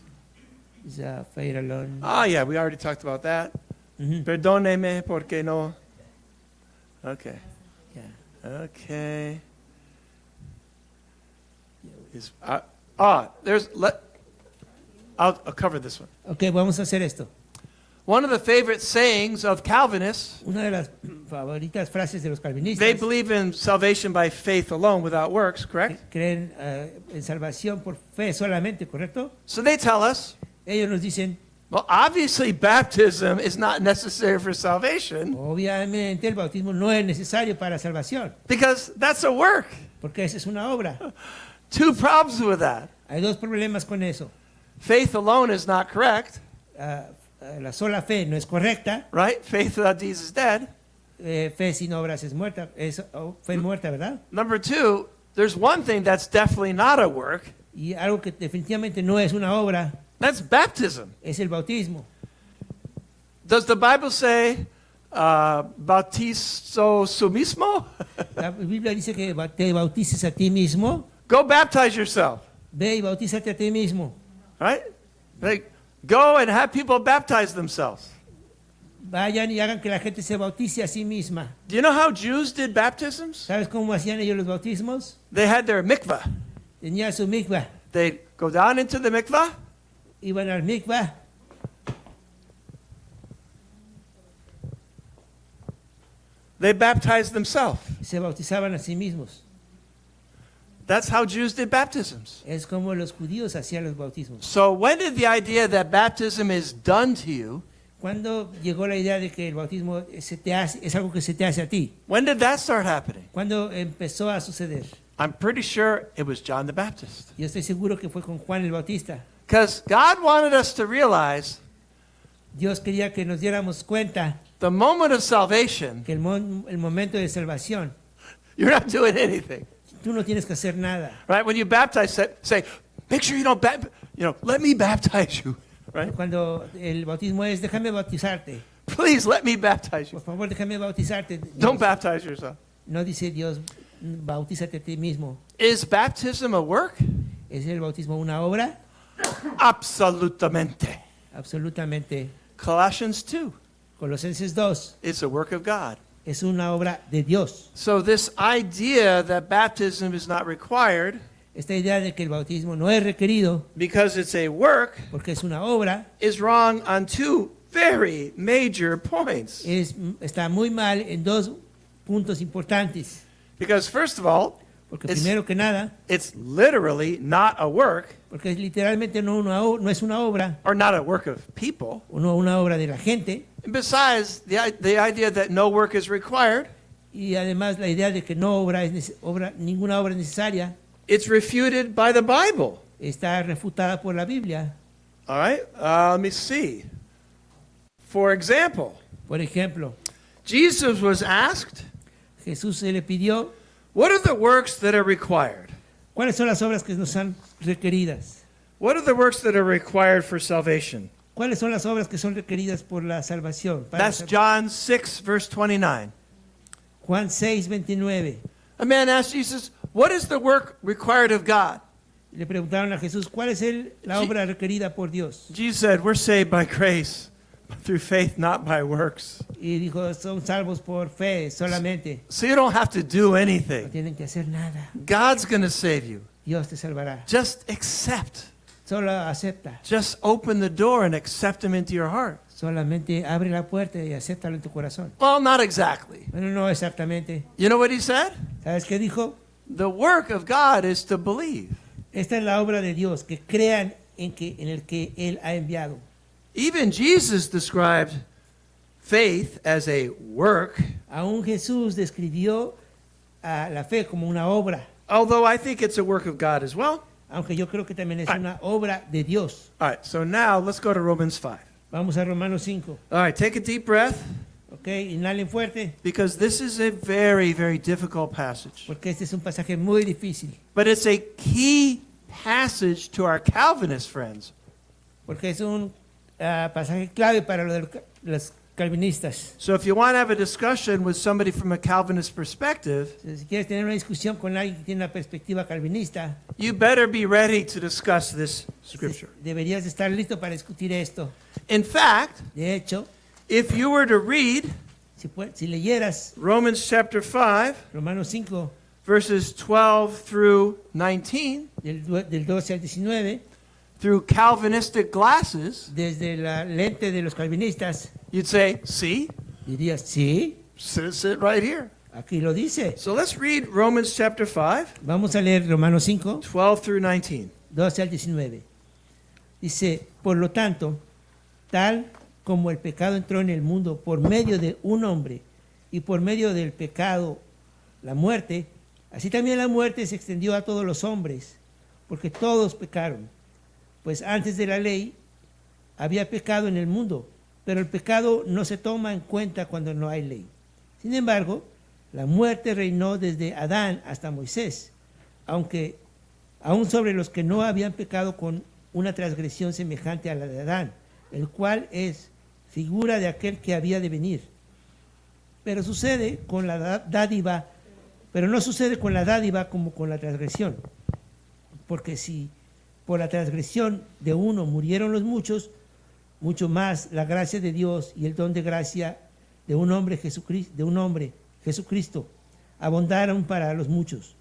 It's a fade alone.
Yeah, we already talked about that.
Ujú.
Perdóneme porque no. Okay.
Yeah.
Okay. I'll cover this one.
Ok, vamos a hacer esto.
One of the favorite sayings of Calvinists,
Una de las favoritas frases de los calvinistas,
they believe in salvation by faith alone without works, correct?
creen en salvación por fe solamente, ¿correcto?
So they tell us,
Ellos nos dicen,
well, obviously baptism is not necessary for salvation
obviamente el bautismo no es necesario para salvación,
because that's a work.
porque esa es una obra.
Two problems with that.
Hay dos problemas con eso.
Faith alone is not correct,
La sola fe no es correcta.
right? Faith without deeds is dead.
Fe sin obras es muerta, fe muerta, ¿verdad?
Number two, there's one thing that's definitely not a work.
Y algo que definitivamente no es una obra
That's baptism.
es el bautismo.
Does the Bible say bautizo su mismo?
La Biblia dice que te bautices a ti mismo.
Go baptize yourself,
Ve y bautízate a ti mismo.
right? Like, go and have people baptize themselves.
Vayan y hagan que la gente se bautice a sí misma.
Do you know how Jews did baptisms?
¿Sabes cómo hacían ellos los bautismos?
They had their mikvah.
Tenían su mikvah.
They'd go down into the mikvah,
Iban al mikvah.
they baptized themselves.
Y se bautizaban a sí mismos.
That's how Jews did baptisms.
Es como los judíos hacían los bautismos.
So when did the idea that baptism is done to you,
¿Cuándo llegó la idea de que el bautismo se te hace, es algo que se te hace a ti?
when did that start happening?
¿Cuándo empezó a suceder?
I'm pretty sure it was John the Baptist.
Yo estoy seguro que fue con Juan el Bautista.
Because God wanted us to realize
Dios quería que nos diéramos cuenta
The moment of salvation,
que el momento de salvación,
you're not doing anything.
tú no tienes que hacer nada.
Right? When you baptize, say, make sure you don't, let me baptize you. Right?
Cuando el bautismo es, déjame bautizarte.
Please let me baptize you.
Por favor, déjame bautizarte.
Don't baptize yourself.
No dice Dios, bautízate a ti mismo.
Is baptism a work?
¿Es el bautismo una obra?
Absolutamente.
Absolutamente.
Colossians 2.
Colosenses 2
It's a work of God.
es una obra de Dios.
So this idea that baptism is not required
Esta idea de que el bautismo no es requerido
because it's a work
porque es una obra
is wrong on two very major points.
está muy mal en dos puntos importantes.
Because first of all,
Porque
It's-
primero que nada,
it's literally not a work
porque es literalmente no es una obra,
or not a work of people.
o no una obra de la gente.
And besides, the idea that no work is required,
Y además la idea de que no ninguna obra es necesaria
it's refuted by the Bible.
está refutada por la Biblia.
All right, let me see. For example,
Por ejemplo,
Jesus was asked,
Jesús se le pidió,
what are the works that are required?
¿cuáles son las obras que nos son requeridas?
What are the works that are required for salvation?
¿Cuáles son las obras que son requeridas por la salvación?
That's John 6, verse 29.
Juan 6:29.
A man asked Jesus, what is the work required of God?
Le preguntaron a Jesús, ¿cuál es la obra requerida por Dios?
Jesus said, we're saved by grace, through faith, not by works.
Y dijo, son salvos por fe solamente.
So you don't have to do
No
anything.
tienen que hacer nada.
God's going to save you.
Dios te salvará.
Just accept.
Solo acepta.
Just open the door and accept him into your heart.
Solamente abre la puerta y acéptalo en tu corazón.
Well, not exactly.
Bueno, no exactamente.
You know what he said?
¿Sabes qué dijo?
The work of God is to believe.
Esta es la obra de Dios, que crean en el que Él ha enviado.
Even Jesus described faith as a work,
Aún Jesús describió a la fe como una obra,
although I think it's a work of God as well.
aunque yo creo que también es una obra de Dios.
All right, so now let's go to Romans 5.
Vamos a Romanos 5.
All right, take a deep breath
¿Ok? Inhalen fuerte,
because this is a very, very difficult passage.
porque este es un pasaje muy difícil.
But it's a key passage to our Calvinist friends.
Porque es un pasaje clave para los calvinistas.
So if you want to have a discussion with somebody from a Calvinist perspective,
Si quieres tener una discusión con alguien que tiene una perspectiva calvinista,
you better be ready to discuss this scripture.
deberías estar listo para discutir esto.
In fact,
De hecho,
if you were to read
si leyeras
Romans chapter 5,
Romanos 5,
verses 12 through 19,
del 12 al 19,
through Calvinistic glasses,
desde la lente de los calvinistas,
you'd say, see,
dirías, sí,
says it right here.
aquí lo dice.
So let's read Romans chapter 5,
Vamos a leer Romanos 5,
12 through 19.
12 al 19. Dice, por lo tanto, tal como el pecado entró en el mundo por medio de un hombre y por medio del pecado la muerte, así también la muerte se extendió a todos los hombres, porque todos pecaron. Pues antes de la ley había pecado en el mundo, pero el pecado no se toma en cuenta cuando no hay ley. Sin embargo, la muerte reinó desde Adán hasta Moisés, aún sobre los que no habían pecado con una transgresión semejante a la de Adán, el cual es figura de aquel que había de venir. Pero sucede con la dádiva, pero no sucede con la dádiva como con la transgresión, porque si por la transgresión de uno murieron los muchos, mucho más la gracia de Dios y el don de gracia de un hombre Jesucristo abundaron para los muchos.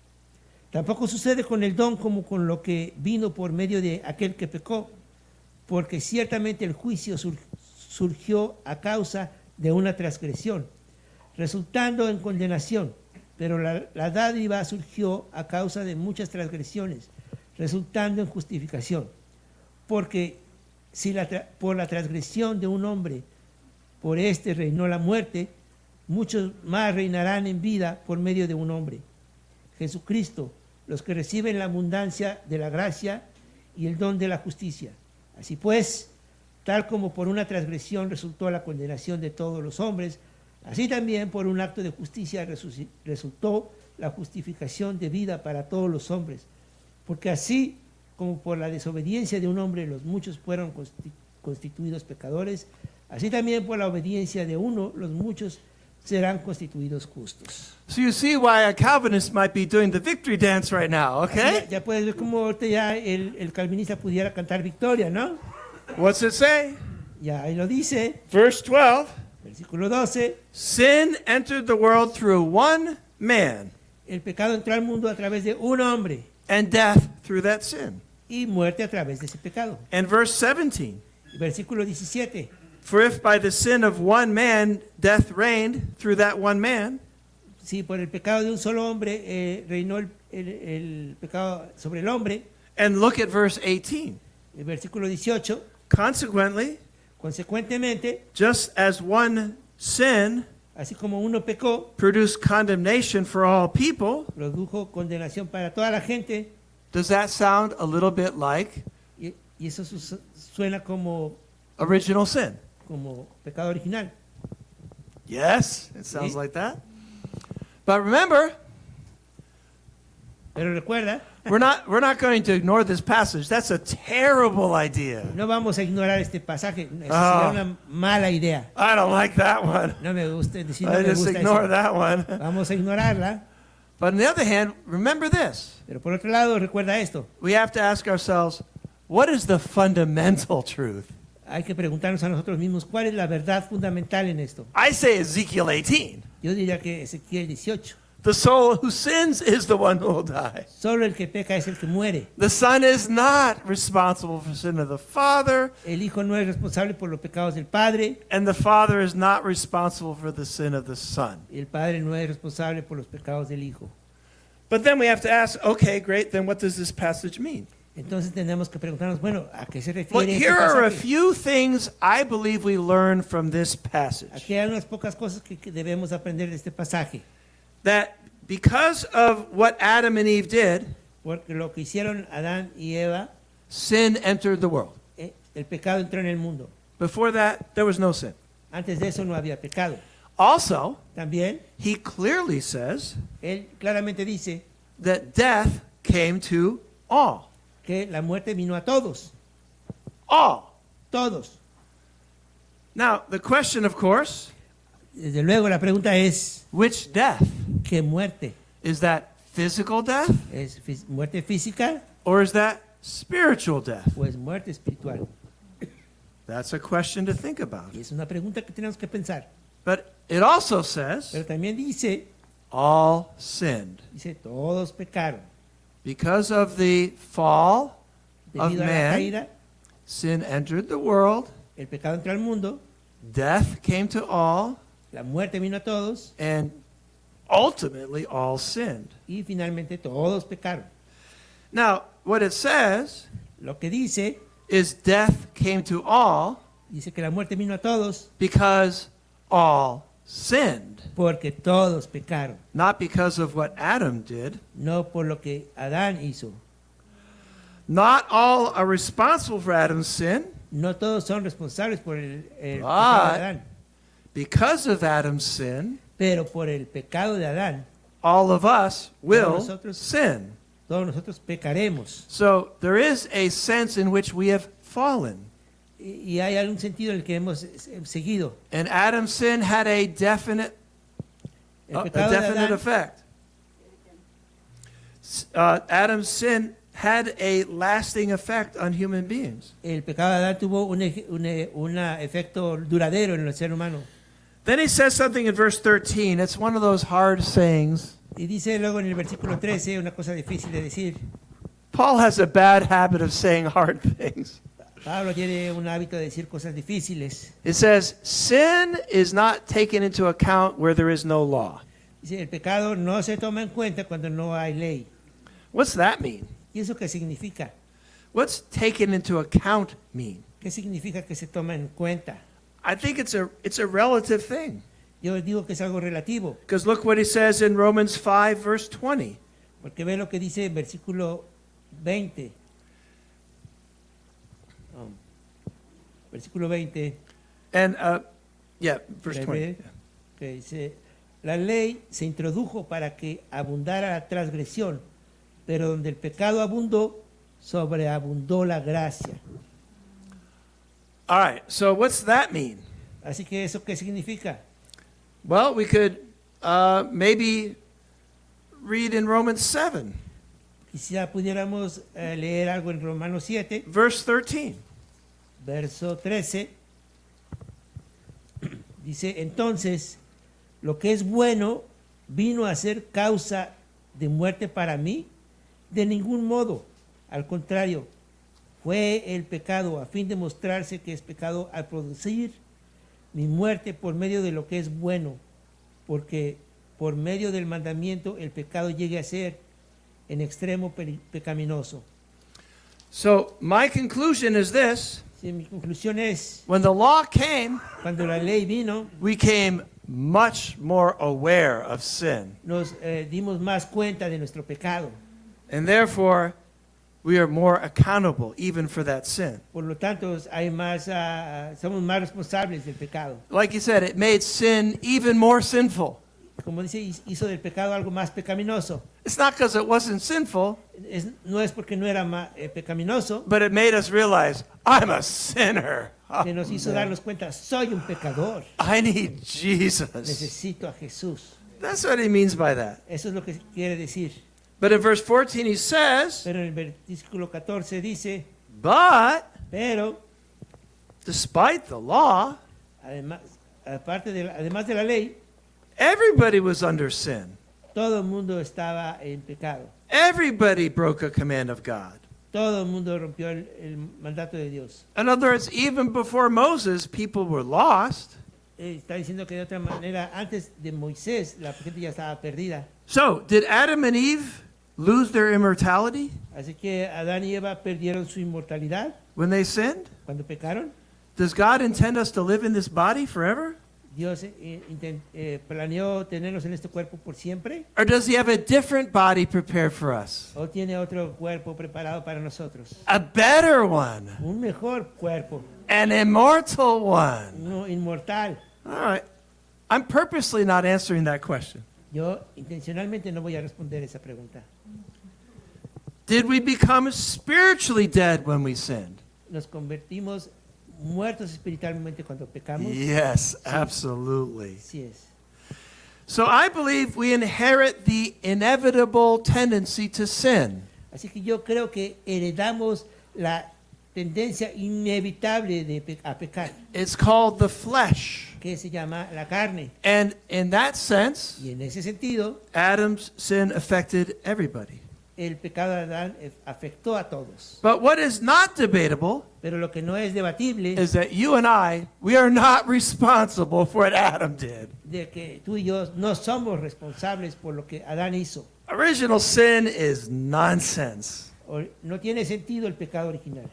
Tampoco sucede con el don como con lo que vino por medio de aquel que pecó, porque ciertamente el juicio surgió a causa de una transgresión, resultando en condenación, pero la dádiva surgió a causa de muchas transgresiones, resultando en justificación. Porque si por la transgresión de un hombre, por este reinó la muerte, muchos más reinarán en vida por medio de un hombre, Jesucristo, los que reciben la abundancia de la gracia y el don de la justicia. Así pues, Tal como por una transgresión resultó la condenación de todos los hombres, así también por un acto de justicia resultó la justificación de vida para todos los hombres. Porque así como por la desobediencia de un hombre los muchos fueron constituidos pecadores, así también por la obediencia de uno los muchos serán constituidos justos.
So you see why a Calvinist might be doing the victory dance right now,
Así
okay?
ya puedes ver cómo ahorita ya el calvinista pudiera cantar victoria, ¿no?
What's it say?
Ya ahí lo dice,
Verse 12.
versículo 12,
Sin entered the world through one man,
el pecado entró al mundo a través de un hombre
and death through that sin.
y muerte a través de ese pecado.
And verse 17.
Versículo 17,
For if by the sin of one man death reigned through that one man,
si por el pecado de un solo hombre reinó el pecado sobre el hombre,
and look at verse 18.
el versículo 18,
Consequently,
consecuentemente,
just as one sin
así como uno pecó,
produced condemnation for all people,
produjo condenación para toda la gente,
does that sound a little bit like
y eso suena como
original sin?
pecado original.
Yes, it sounds
Sí.
like that. But remember,
Pero recuerda,
we're not going to ignore this passage. That's a terrible idea.
no vamos a ignorar este pasaje, eso
Ah.
sería una mala idea.
I don't like that one.
No me gusta decir, no
I
me
just
gusta
ignore
eso.
that one.
Vamos a ignorarla,
But on the other hand, remember this.
pero por otro lado, recuerda esto.
We have to ask ourselves, what is the fundamental truth?
Hay que preguntarnos a nosotros mismos cuál es la verdad fundamental en esto.
I say Ezekiel 18.
Yo diría que Ezequiel 18.
The soul who sins is the one who will die.
Solo el que peca es el que muere.
The son is not responsible for sin of the father,
El hijo no es responsable por los pecados del padre.
and the father is not responsible for the sin of the son.
Y el padre no es responsable por los pecados del hijo.
But then we have to ask, okay, great, then what does this passage mean?
Entonces tenemos que preguntarnos, bueno, ¿a qué se
Well,
refiere este
here are a
pasaje?
few things I believe we learn from this passage.
Aquí hay unas pocas cosas que debemos aprender de este pasaje.
That because of what Adam and Eve did,
Porque lo que hicieron Adán y Eva,
sin entered the world.
el pecado entró en el mundo.
Before that, there was no sin.
Antes de eso no había pecado.
Also,
También,
he clearly says
él claramente dice
that death came to all.
que la muerte vino a todos.
All.
Todos.
Now, the question, of course,
Desde luego la pregunta es,
which death?
¿qué muerte?
Is that physical death
¿Es muerte física
or is that spiritual death?
o es muerte espiritual?
That's a question to think about.
Y es una pregunta que tenemos que pensar.
But it also says
Pero también dice,
all sinned.
todos pecaron.
Because of the fall of
Debido a la
man,
caída,
sin entered the world,
el pecado entró al mundo,
death came to all,
la muerte vino a todos
and ultimately all sinned.
y finalmente todos pecaron.
Now, what it says
Lo que dice,
is death came to all
dice que la muerte vino a todos
because all sinned,
porque todos pecaron,
not because of what Adam did.
no por lo que Adán hizo.
Not all are responsible for Adam's sin.
No todos son responsables por el pecado de Adán,
Because of Adam's sin,
pero por el pecado de Adán,
all of us will
nosotros-
sin.
todos nosotros pecaremos.
So there is a sense in which we have fallen.
Y hay algún sentido en el que hemos seguido.
And Adam's sin had a definite
El pecado de Adán,
effect. Adam's sin had a lasting effect on human beings.
el pecado de Adán tuvo un efecto duradero en el ser humano.
Then he says something in verse 13. It's one of those hard sayings.
Y dice luego en el versículo 13 una cosa difícil de decir.
Paul has a bad habit of saying hard things.
Pablo tiene un hábito de decir cosas difíciles.
It says, sin is not taken into account where there is no law.
Dice, el pecado no se toma en cuenta cuando no hay ley.
What's that mean?
¿Y eso qué significa?
What's taken into account mean?
¿Qué significa que se toma en cuenta?
I think it's a relative thing.
Yo digo que es algo relativo,
Because look what he says in Romans 5, verse 20.
porque ve lo que dice en versículo 20. Versículo 20.
And, yeah, verse 20.
breve, que dice, la ley se introdujo para que abundara la transgresión, pero donde el pecado abundó, sobreabundó la gracia.
All right, so what's that mean?
Así que ¿eso qué significa?
Well, we could maybe read in Romans 7,
Quizá pudiéramos leer algo en Romanos 7,
verse 13.
verso 13. Dice, entonces, lo que es bueno vino a ser causa de muerte para mí, de ningún modo. Al contrario, fue el pecado a fin de mostrarse que es pecado al producir mi muerte por medio de lo que es bueno, porque por medio del mandamiento el pecado llegue a ser en extremo pecaminoso.
So my conclusion is this.
Sí, mi conclusión es,
When the law came,
cuando la ley vino,
we came much more aware of sin.
nos dimos más cuenta de nuestro pecado.
And therefore, we are more accountable even for that sin.
Por lo tanto, hay más, somos más responsables del pecado.
Like you said, it made sin even more sinful.
Como dice, hizo del pecado algo más pecaminoso.
It's not because it wasn't sinful,
No es porque no era pecaminoso,
but it made us realize, I'm a sinner. Oh,
que nos hizo
man.
darnos cuenta, soy un pecador,
I need Jesus.
necesito a Jesús.
That's what he means by that.
Eso es lo que quiere decir.
But in verse 14, he says,
Pero en el versículo 14 dice,
but
pero
despite the law,
además, además de la ley,
everybody was under sin.
todo el mundo estaba en pecado.
Everybody broke a command of God.
Todo el mundo rompió el mandato de Dios.
In other words, even before Moses, people were lost.
Está diciendo que de otra manera, antes de Moisés, la gente ya estaba perdida.
So, did Adam and Eve lose their immortality
Así que Adán y Eva perdieron su inmortalidad
when they sinned?
cuando pecaron.
Does God intend us to live in this body forever?
Dios planeó tenernos en este cuerpo por siempre,
Or does he have a different body prepared for us?
o tiene otro cuerpo preparado para nosotros.
A better one,
Un mejor cuerpo,
an immortal one.
uno inmortal.
All right. I'm purposely not answering that question.
Yo intencionalmente no voy a responder esa pregunta.
Did we become spiritually dead when we sinned?
¿Nos convertimos muertos espiritualmente cuando pecamos?
Yes, absolutely.
Sí es.
So I believe we inherit the inevitable tendency to sin.
Así que yo creo que heredamos la tendencia inevitable a pecar,
It's called the flesh.
que se llama la carne.
And in that sense,
Y en ese sentido,
Adam's sin affected everybody.
el pecado de Adán afectó a todos.
But what is not debatable
Pero lo que no es debatible
is that you and I, we are not responsible for what Adam did.
de que tú y yo no somos responsables por lo que Adán hizo.
Original sin is nonsense.
No tiene sentido el pecado original.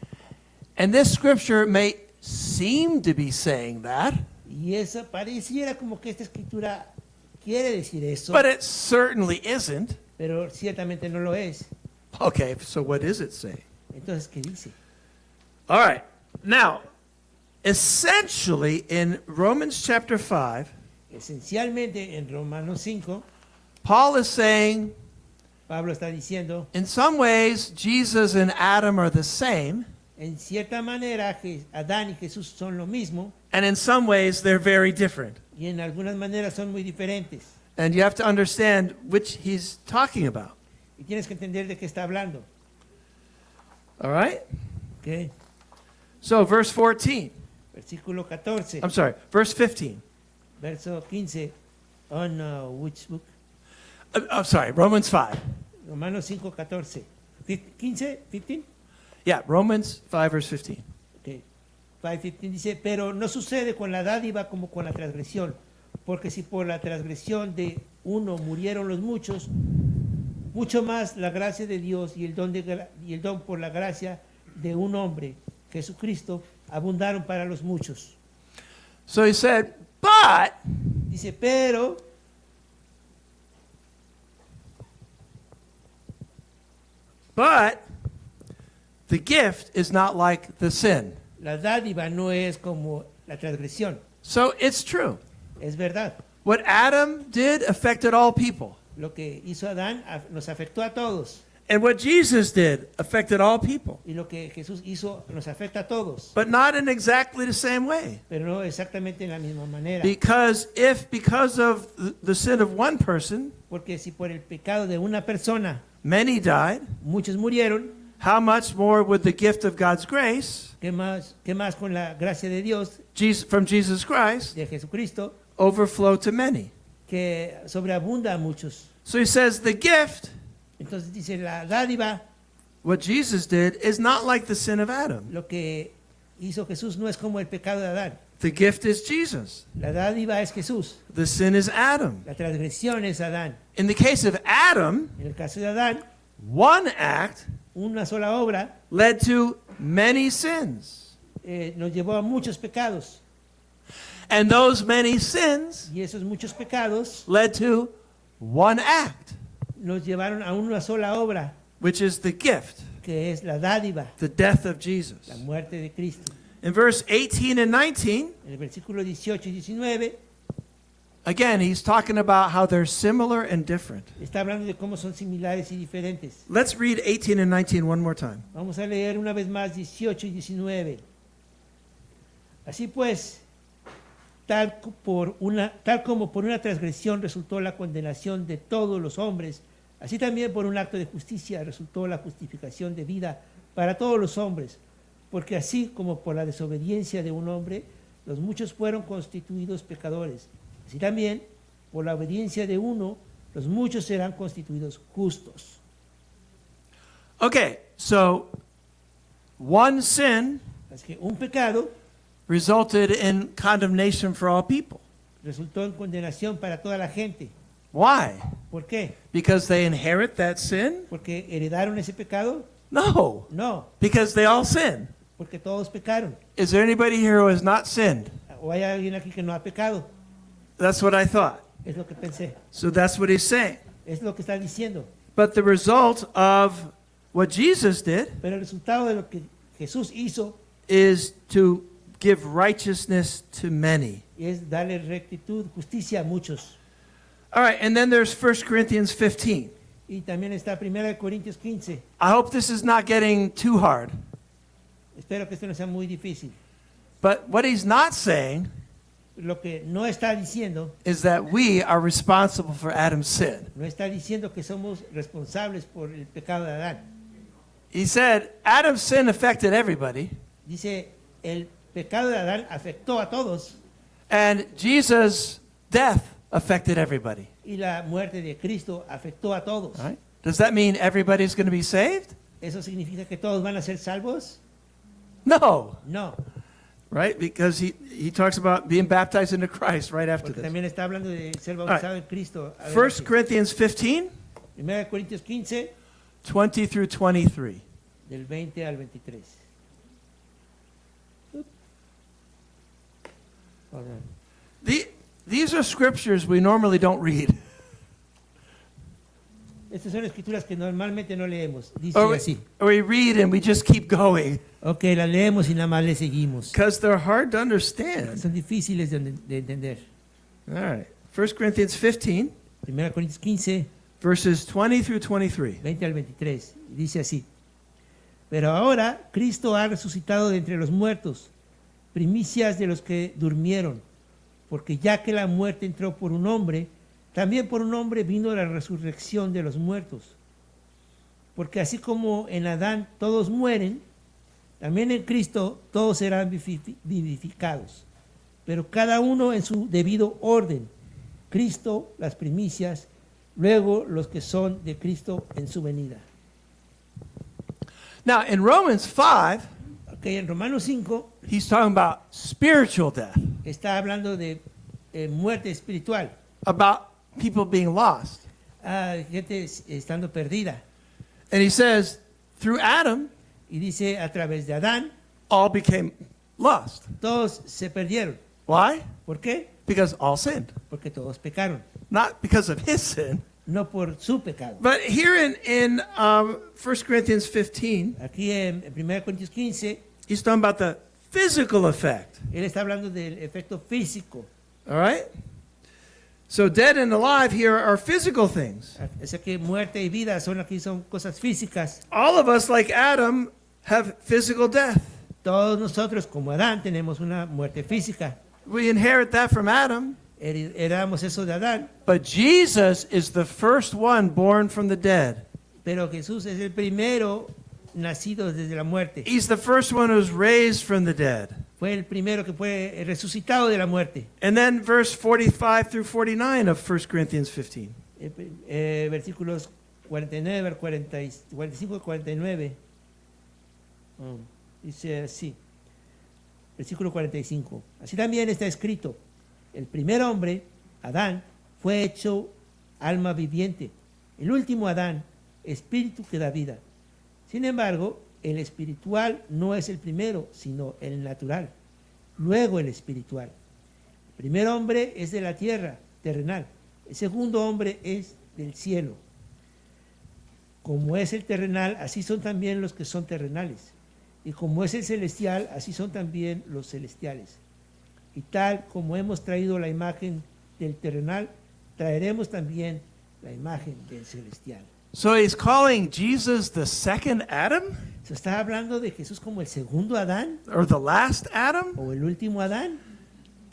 And this scripture may seem to be saying that,
Y eso pareciera como que esta escritura quiere decir eso,
but it certainly isn't.
pero ciertamente no lo es.
Okay, so what is it saying?
Entonces, ¿qué dice?
All right. Now, essentially in Romans chapter 5,
Esencialmente en Romanos 5,
Paul is saying,
Pablo está diciendo,
in some ways, Jesus and Adam are the same,
en cierta manera, que Adán y Jesús son lo mismo,
and in some ways, they're very different.
y en algunas maneras son muy diferentes.
And you have to understand which he's talking about.
Y tienes que entender de qué está hablando.
All right?
¿Ok?
So, verse 14.
Versículo 14,
I'm sorry, verse 15.
verso 15, on which book?
I'm sorry, Romans 5.
Romanos 5, 14. 15, 15?
Yeah, Romans 5, verse 15.
Okay. 5:15 dice, pero no sucede con la dádiva como con la transgresión, porque si por la transgresión de uno murieron los muchos, mucho más la gracia de Dios y el don por la gracia de un hombre, Jesucristo, abundaron para los muchos.
So he said, but
Dice, pero
the gift is not like the sin.
La dádiva no es como la transgresión,
So it's true.
es verdad.
What Adam did affected all people.
Lo que hizo Adán nos afectó a todos.
And what Jesus did affected all people.
Y lo que Jesús hizo nos afecta a todos.
But not in exactly the same way.
Pero no exactamente en la misma manera.
Because of the sin of one person,
Porque si por el pecado de una persona
many died,
muchos murieron,
how much more would the gift of God's grace,
qué más con la gracia de Dios,
from Jesus Christ,
de Jesucristo,
overflow to many?
que sobreabunda a muchos?
So he says the gift,
Entonces dice, la dádiva,
what Jesus did, is not like the sin of Adam.
lo que hizo Jesús no es como el pecado de Adán.
The gift is Jesus.
La dádiva es Jesús.
The sin is Adam.
La transgresión es Adán.
In the case of Adam,
En el caso de Adán,
one act
una sola obra
led to many sins.
nos llevó a muchos pecados.
And those many sins
Y esos muchos pecados
led to one act,
nos llevaron a una sola obra,
which is the gift,
que es la dádiva,
the death of Jesus.
la muerte de Cristo.
In verse 18 and 19,
En el versículo 18 y 19
again, he's talking about how they're similar and different.
está hablando de cómo son similares y diferentes.
Let's read 18 and 19 one more time.
Vamos a leer una vez más 18 y 19. Así pues, tal como por una transgresión resultó la condenación de todos los hombres, así también por un acto de justicia resultó la justificación de vida para todos los hombres, porque así como por la desobediencia de un hombre, los muchos fueron constituidos pecadores, así también por la obediencia de uno, los muchos serán constituidos justos.
Okay, so one sin
Así que un pecado
resulted in condemnation for all people.
resultó en condenación para toda la gente.
Why?
¿Por qué?
Because they inherit that sin?
¿Porque heredaron ese pecado?
No,
No,
because they all sin.
porque todos pecaron.
Is there anybody here who has not sinned?
¿O hay alguien aquí que no ha pecado?
That's what I thought.
Es lo que pensé.
So that's what he's saying.
Es lo que está diciendo.
But the result of what Jesus did
Pero el resultado de lo que Jesús hizo
is to give righteousness to many.
es darle rectitud, justicia a muchos.
All right, and then there's 1 Corinthians 15.
Y también está 1 Corintios 15.
I hope this is not getting too hard.
Espero que esto no sea muy difícil.
But what he's not saying
Lo que no está diciendo,
is that we are responsible for Adam's sin.
no está diciendo que somos responsables por el pecado de Adán.
He said Adam's sin affected everybody,
Dice, el pecado de Adán afectó a todos
and Jesus' death affected everybody.
y la muerte de Cristo afectó a todos.
All right? Does that mean everybody's going to be saved?
¿Eso significa que todos van a ser salvos?
No,
No,
right? Because he talks about being baptized into Christ right after
porque
this.
también está hablando de ser
right.
bautizado en Cristo.
1 Corinthians 15,
1 Corintios 15,
20 through 23.
del 20 al 23. Hold on.
These are scriptures we normally don't read.
Estas son escrituras que normalmente no leemos. Dice
Or
así.
we read and we just keep going
Ok, las leemos y nada más le seguimos.
because they're hard to understand.
Son difíciles de entender.
All right. 1 Corinthians 15,
1 Corintios 15,
verses 20 through 23.
20 al 23. Dice así. Pero ahora Cristo ha resucitado de entre los muertos, primicias de los que durmieron, porque ya que la muerte entró por un hombre, también por un hombre vino la resurrección de los muertos. Porque así como en Adán todos mueren, también en Cristo todos serán vivificados, pero cada uno en su debido orden. Cristo las primicias, luego los que son de Cristo en su venida.
Now, in Romans 5,
Ok, en Romanos 5
he's talking about spiritual death,
está hablando de muerte espiritual,
about people being lost.
gente estando perdida.
And he says, through Adam,
Y dice, a través de Adán,
all became lost.
todos se perdieron.
Why?
¿Por qué?
Because all sinned.
Porque todos pecaron,
Not because of his sin.
no por su pecado.
But here in 1 Corinthians 15,
Aquí en 1 Corintios 15
he's talking about the physical effect.
Él está hablando del efecto físico.
All right? So dead and alive here are physical things.
O sea que muerte y vida son cosas físicas.
All of us, like Adam, have physical death.
Todos nosotros, como Adán, tenemos una muerte física.
We inherit that from Adam.
Heredamos eso de Adán,
But Jesus is the first one born from the dead.
pero Jesús es el primero nacido desde la muerte.
He's the first one who's raised from the dead.
Fue el primero que fue resucitado de la muerte.
And then verse 45 through 49 of 1 Corinthians 15.
Versículos 49, 45 y 49. Dice así. Versículo 45. Así también está escrito. El primer hombre, Adán, fue hecho alma viviente. El último Adán, espíritu que da vida. Sin embargo, el espiritual no es el primero, sino el natural. Luego el espiritual. El primer hombre es de la tierra, terrenal. El segundo hombre es del cielo. Como es el terrenal, así son también los que son terrenales. Y como es el celestial, así son también los celestiales. Y tal como hemos traído la imagen del terrenal, traeremos también la imagen del celestial.
So he's calling Jesus the second Adam
¿Se está hablando de Jesús como el segundo Adán
or the last Adam?
o el último Adán?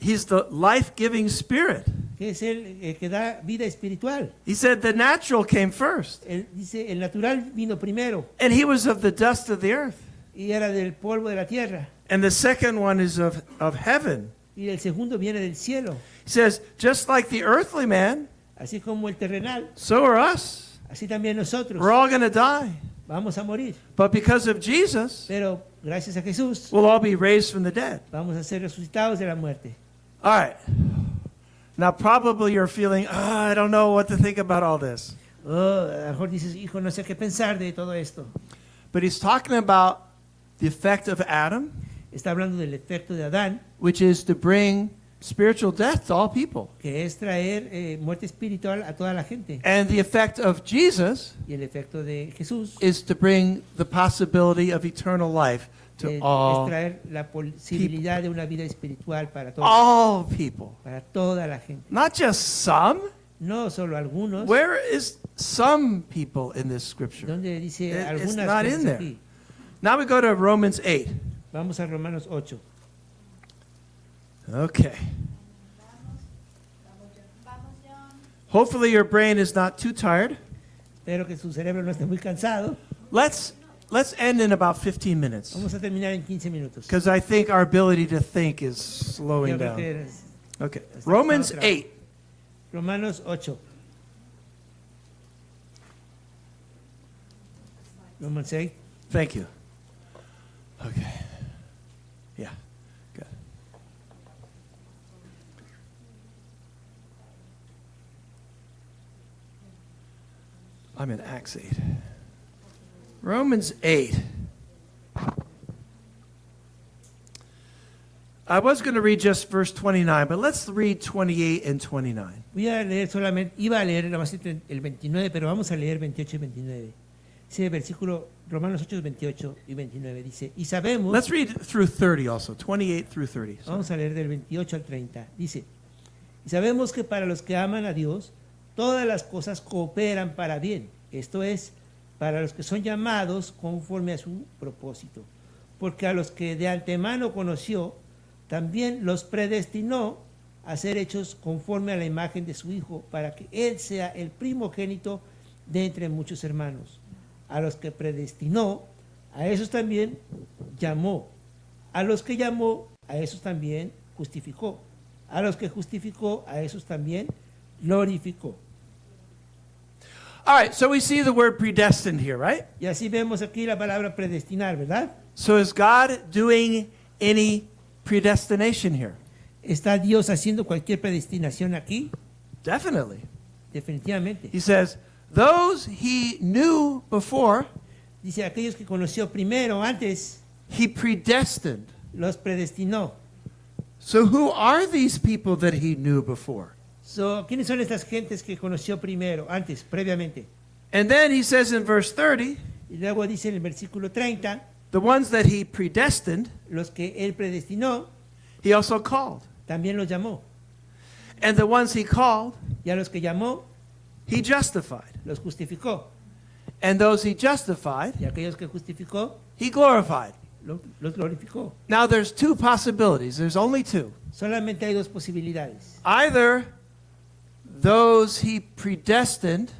He's the life-giving spirit.
Que es el que da vida espiritual.
He said the natural came first,
Él dice, el natural vino primero
and he was of the dust of the earth.
y era del polvo de la tierra.
And the second one is of heaven.
Y el segundo viene del cielo.
He says, just like the earthly man,
Así como el terrenal,
so are us.
así también nosotros
We're all going to die.
vamos a morir.
But because of Jesus,
Pero gracias a Jesús
we'll all be raised from the dead.
vamos a ser resucitados de la muerte.
All right. Now, probably you're feeling, I don't know what to think about all this.
Oh, a lo mejor dices, hijo, no sé qué pensar de todo esto.
But he's talking about the effect of Adam,
Está hablando del efecto de Adán,
which is to bring spiritual death to all people.
que es traer muerte espiritual a toda la gente.
And the effect of Jesus
Y el efecto de Jesús
is to bring the possibility of eternal life to
es
all
traer la posibilidad de una vida espiritual para todos,
all people.
para toda la gente.
Not just some.
No solo algunos.
Where is some people in this scripture?
Donde dice
It's
algunas
not in
cosas
there.
aquí.
Now we go to Romans 8.
Vamos a Romanos 8.
Okay. Hopefully your brain is not too tired.
Espero que su cerebro no esté muy cansado.
Let's end in about 15 minutes
Vamos a terminar en 15 minutos.
because I think our ability to think is slowing
Yo creo
down.
que
Okay.
Está
Romans
otra.
8.
Romanos 8. Romans 8.
Thank you. Okay. Yeah. Good. I'm in Acts 8. Romans 8. I was going to read just verse 29, but let's read 28 and 29.
Voy a leer solamente, iba a leer nada más el 29, pero vamos a leer 28 y 29. Dice versículo Romanos 8, 28 y 29. Dice, y sabemos,
Let's read through 30 also, 28 through 30.
vamos a leer del 28 al 30. Dice, y sabemos que para los que aman a Dios, todas las cosas cooperan para bien. Esto es, para los que son llamados conforme a su propósito. Porque a los que de antemano conoció, también los predestinó a ser hechos conforme a la imagen de su Hijo, para que Él sea el primogénito de entre muchos hermanos. A los que predestinó, a esos también llamó. A los que llamó, a esos también justificó. A los que justificó, a esos también glorificó.
All right, so we see the word predestined here, right?
Y así vemos aquí la palabra predestinar, ¿verdad?
So is God doing any predestination here?
¿Está Dios haciendo cualquier predestinación aquí?
Definitely.
Definitivamente.
He says, those he knew before,
Dice, aquellos que conoció primero, antes,
he predestined.
los predestinó.
So who are these people that he knew before?
So, ¿quiénes son estas gentes que conoció primero, antes, previamente?
And then he says in verse 30,
Y luego dice en el versículo 30,
The ones that he predestined,
Los que él predestinó,
he also called.
también los llamó.
And the ones he called,
Y a los que llamó,
he justified.
los justificó.
And those he justified,
Y a aquellos que justificó,
he glorified.
los glorificó.
Now there's two possibilities. There's only two.
Solamente hay dos posibilidades.
Either those he predestined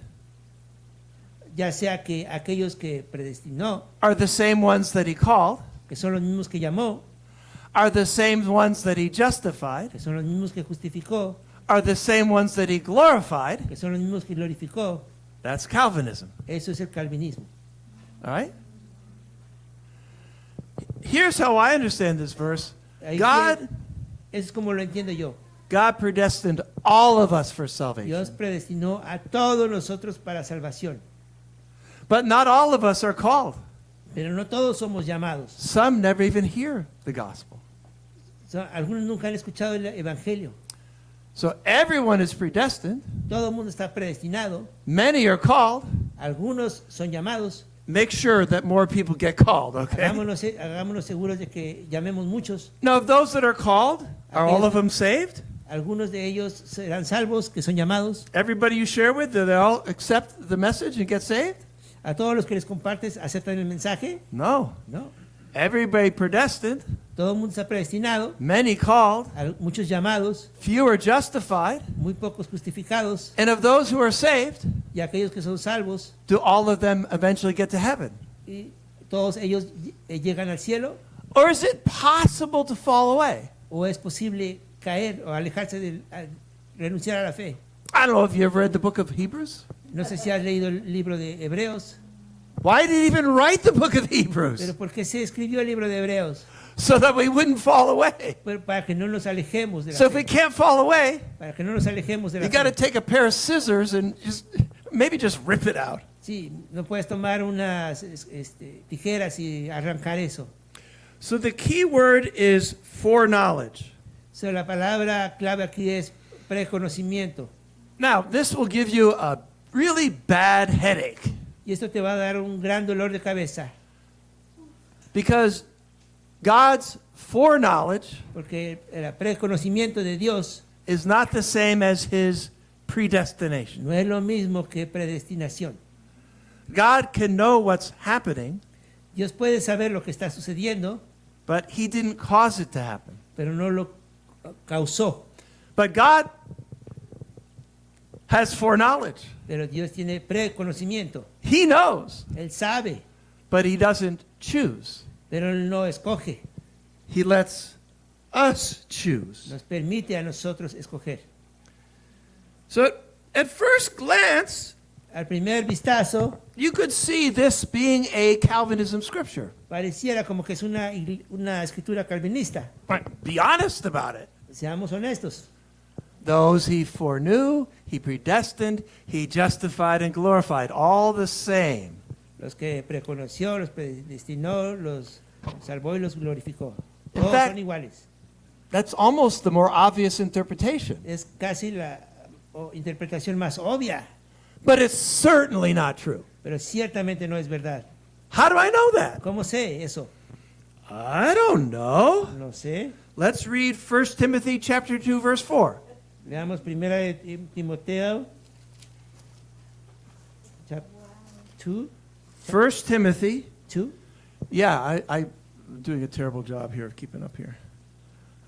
Ya sea que aquellos que predestinó,
are the same ones that he called,
que son los mismos que llamó,
are the same ones that he justified,
que son los mismos que justificó,
are the same ones that he glorified.
que son los mismos que glorificó.
That's Calvinism.
Eso es el calvinismo.
All right? Here's how I understand this verse.
Ahí
God,
Eso es como lo entiendo yo.
God predestined all of us for salvation.
Dios predestinó a todos nosotros para salvación.
But not all of us are called.
Pero no todos somos llamados.
Some never even hear the gospel.
Algunos nunca han escuchado el evangelio.
So everyone is predestined.
Todo el mundo está predestinado.
Many are called.
Algunos son llamados.
Make sure that more people get called, okay?
Hagámonos seguros de que llamemos muchos.
Now, of those that are called, are all of them saved?
Algunos de ellos serán salvos, que son llamados.
Everybody you share with, do they all accept the message and get saved?
A todos los que les compartes, ¿aceptan el mensaje?
No.
No.
Everybody predestined,
Todo el mundo está predestinado.
many called,
Muchos llamados,
few are justified.
muy pocos justificados.
And of those who are saved,
Y aquellos que son salvos,
do all of them eventually get to heaven?
y todos ellos llegan al cielo.
Or is it possible to fall away?
¿O es posible caer o alejarse renunciar a la fe?
I don't know if you ever read the book of Hebrews.
No sé si has leído el libro de Hebreos,
Why did he even write the book of
pero
Hebrews?
¿por qué se escribió el libro de Hebreos?
So that we wouldn't fall away.
Para que no nos alejemos de la
So if we
fe.
can't fall away,
Para que no nos alejemos de la
you got to
fe.
take a pair of scissors and maybe just rip it out.
Sí, no puedes tomar unas tijeras y arrancar eso.
So the key word is foreknowledge.
So, la palabra clave aquí es preconocimiento.
Now, this will give you a really bad headache
Y esto te va a dar un gran dolor de cabeza,
because God's foreknowledge
porque el preconocimiento de Dios
is not the same as his predestination.
no es lo mismo que predestinación.
God can know what's happening,
Dios puede saber lo que está sucediendo,
but he didn't cause it to happen.
pero no lo causó.
But God has foreknowledge.
Pero Dios tiene preconocimiento.
He knows,
Él sabe,
but he doesn't choose.
pero Él no escoge.
He lets us choose.
Nos permite a nosotros escoger.
So at first glance,
Al primer vistazo,
you could see this being a Calvinism scripture.
pareciera como que es una escritura calvinista.
Right. Be honest about it.
Seamos honestos.
Those he foreknew, he predestined, he justified and glorified, all the same.
Los que preconoció, los predestinó, los salvó y los glorificó.
In
Todos
fact-
son iguales.
That's almost the more obvious interpretation.
Es casi la interpretación más obvia,
But it's certainly not true.
pero ciertamente no es verdad.
How do I know that?
¿Cómo sé eso?
I don't know.
No sé.
Let's read 1 Timothy chapter 2 verse 4.
Leamos primera de Timoteo, chapter 2.
1 Timothy.
2.
Yeah, I'm doing a terrible job here of keeping up here.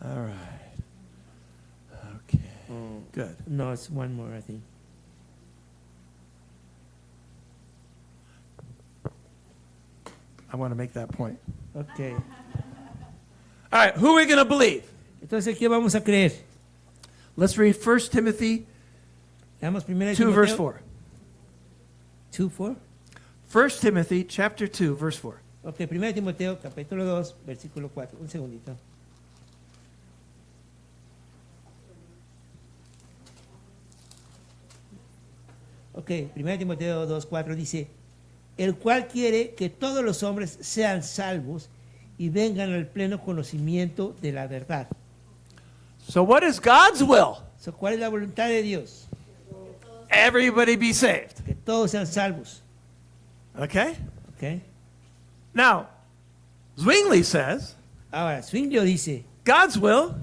All right. Okay. Good.
No, it's one more, I think.
I want to make that point.
Okay.
All right, who are we going to believe?
Entonces, ¿qué vamos a creer?
Let's read 1 Timothy
Leamos primera de
2 verse
Timoteo
4.
2, 4.
1 Timothy chapter 2 verse 4.
Ok, primera de Timoteo, capítulo 2, versículo 4. Un segundito. Ok, primera de Timoteo 2, 4 dice, el cual quiere que todos los hombres sean salvos y vengan al pleno conocimiento de la verdad.
So what is God's will?
So, ¿cuál es la voluntad de Dios?
Everybody be saved.
Que todos sean salvos.
Okay?
Ok.
Now, Zwingli says
Ahora, Zwinglio dice,
God's will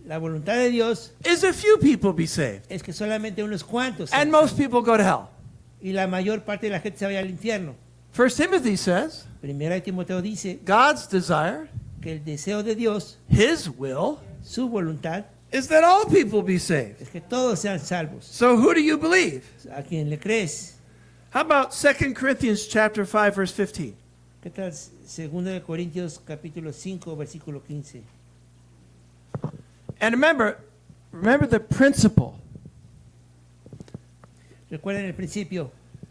la voluntad de Dios
is a few people be saved,
es que solamente unos cuantos
and
sean
most
salvos,
people go to hell.
y la mayor parte de la gente se vaya al infierno.
1 Timothy says
Primera de Timoteo dice
God's desire,
que el deseo de Dios,
his will,
su voluntad,
is that all people be saved.
es que todos sean salvos.
So who do you believe?
¿A quién le crees?
How about 2 Corinthians chapter 5 verse 15?
¿Qué tal 2 de Corintios capítulo 5 versículo 15?
And remember the principle.
Recuerden el principio,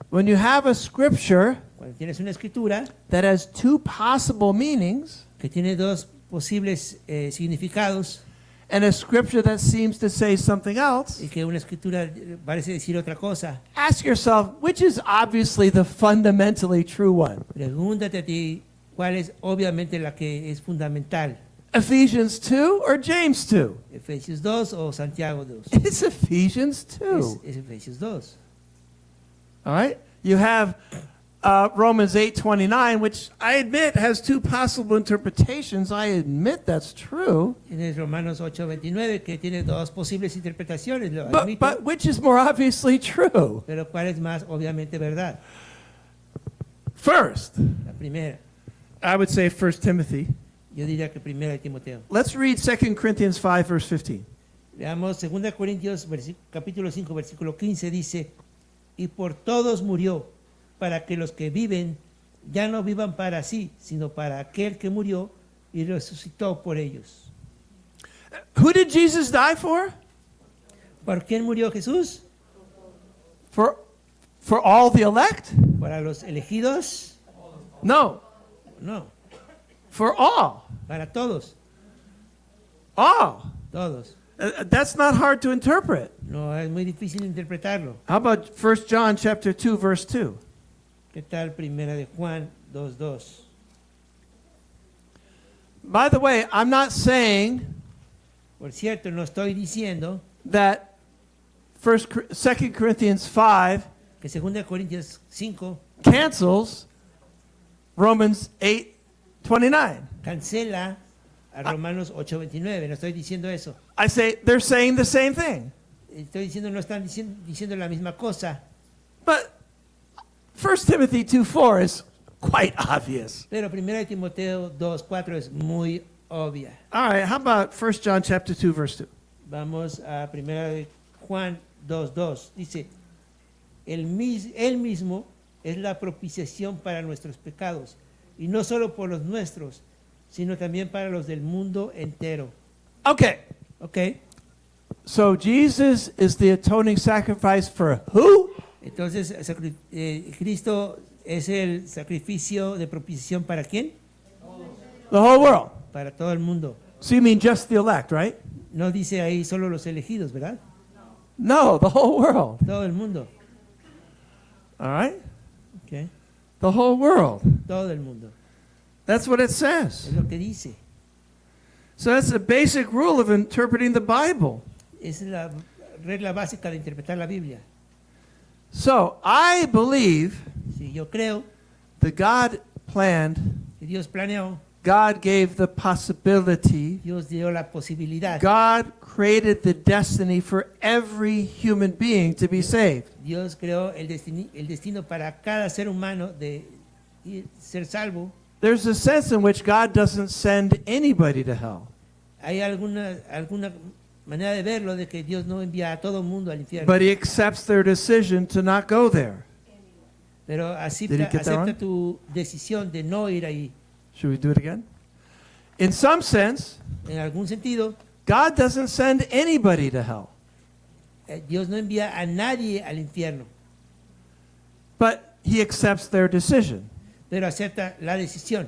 When you have a scripture
cuando tienes una escritura
that has two possible meanings
que tiene dos posibles significados
and a scripture that seems to say something else,
y que una escritura parece decir otra cosa,
ask yourself, which is obviously the fundamentally true one?
pregúntate a ti cuál es obviamente la que es fundamental,
Ephesians 2 or James 2?
Efesios 2 o Santiago 2.
It's Ephesians 2.
Es Efesios 2.
All right? You have Romans 8:29, which I admit has two possible interpretations. I admit that's true.
Tienes Romanos 8:29 que tiene dos posibles interpretaciones, lo admito,
But which is more obviously true?
pero cuál es más obviamente verdad.
First,
La primera,
I would say 1 Timothy.
yo diría que primera de Timoteo.
Let's read 2 Corinthians 5, verse 15.
Veamos 2 Corintios capítulo 5 versículo 15 dice, y por todos murió, para que los que viven ya no vivan para sí, sino para aquel que murió y resucitó por ellos.
Who did Jesus die for?
¿Por quién murió Jesús?
For all the elect?
¿Para los elegidos?
No,
No,
for all.
para todos,
All.
todos.
That's not hard to interpret.
No, es muy difícil interpretarlo.
How about 1 John chapter 2, verse 2?
¿Qué tal primera de Juan 2:2?
By the way, I'm not saying
Por cierto, no estoy diciendo
that 2 Corinthians 5
que 2 Corintios 5
cancels Romans 8:29.
cancela a Romanos 8:29. No estoy diciendo eso.
I say they're saying the same thing.
Estoy diciendo, no están diciendo la misma cosa.
But 1 Timothy 2:4 is quite obvious.
Pero 1 de Timoteo 2:4 es muy obvia.
All right, how about 1 John chapter 2 verse 2?
Vamos a 1 de Juan 2:2. Dice, él mismo es la propiciación para nuestros pecados, y no solo por los nuestros, sino también para los del mundo entero.
Okay.
¿Ok?
So Jesus is the atoning sacrifice for who?
Entonces, Cristo es el sacrificio de propiciación para quién?
The whole world.
Para todo el mundo.
So you mean just the elect, right?
No dice ahí solo los elegidos, ¿verdad?
No, the whole world.
Todo el mundo.
All right?
¿Ok?
The whole world.
Todo el mundo.
That's what it says.
Es lo que dice.
So that's a basic rule of interpreting the Bible.
Es la regla básica de interpretar la Biblia.
So I believe
Si yo creo
that God planned,
que Dios planeó,
God gave the possibility,
Dios dio la posibilidad,
God created the destiny for every human being to be saved.
Dios creó el destino para cada ser humano de ser salvo.
There's a sense in which God doesn't send anybody to hell,
Hay alguna manera de verlo de que Dios no envía a todo el mundo al infierno,
but He accepts their decision to not go there.
pero
Did he get that
acepta
wrong?
tu decisión de no ir ahí.
Should we do it again? In some sense,
En algún sentido,
God doesn't send anybody to hell,
Dios no envía a nadie al infierno,
but He accepts their decision.
pero acepta la decisión.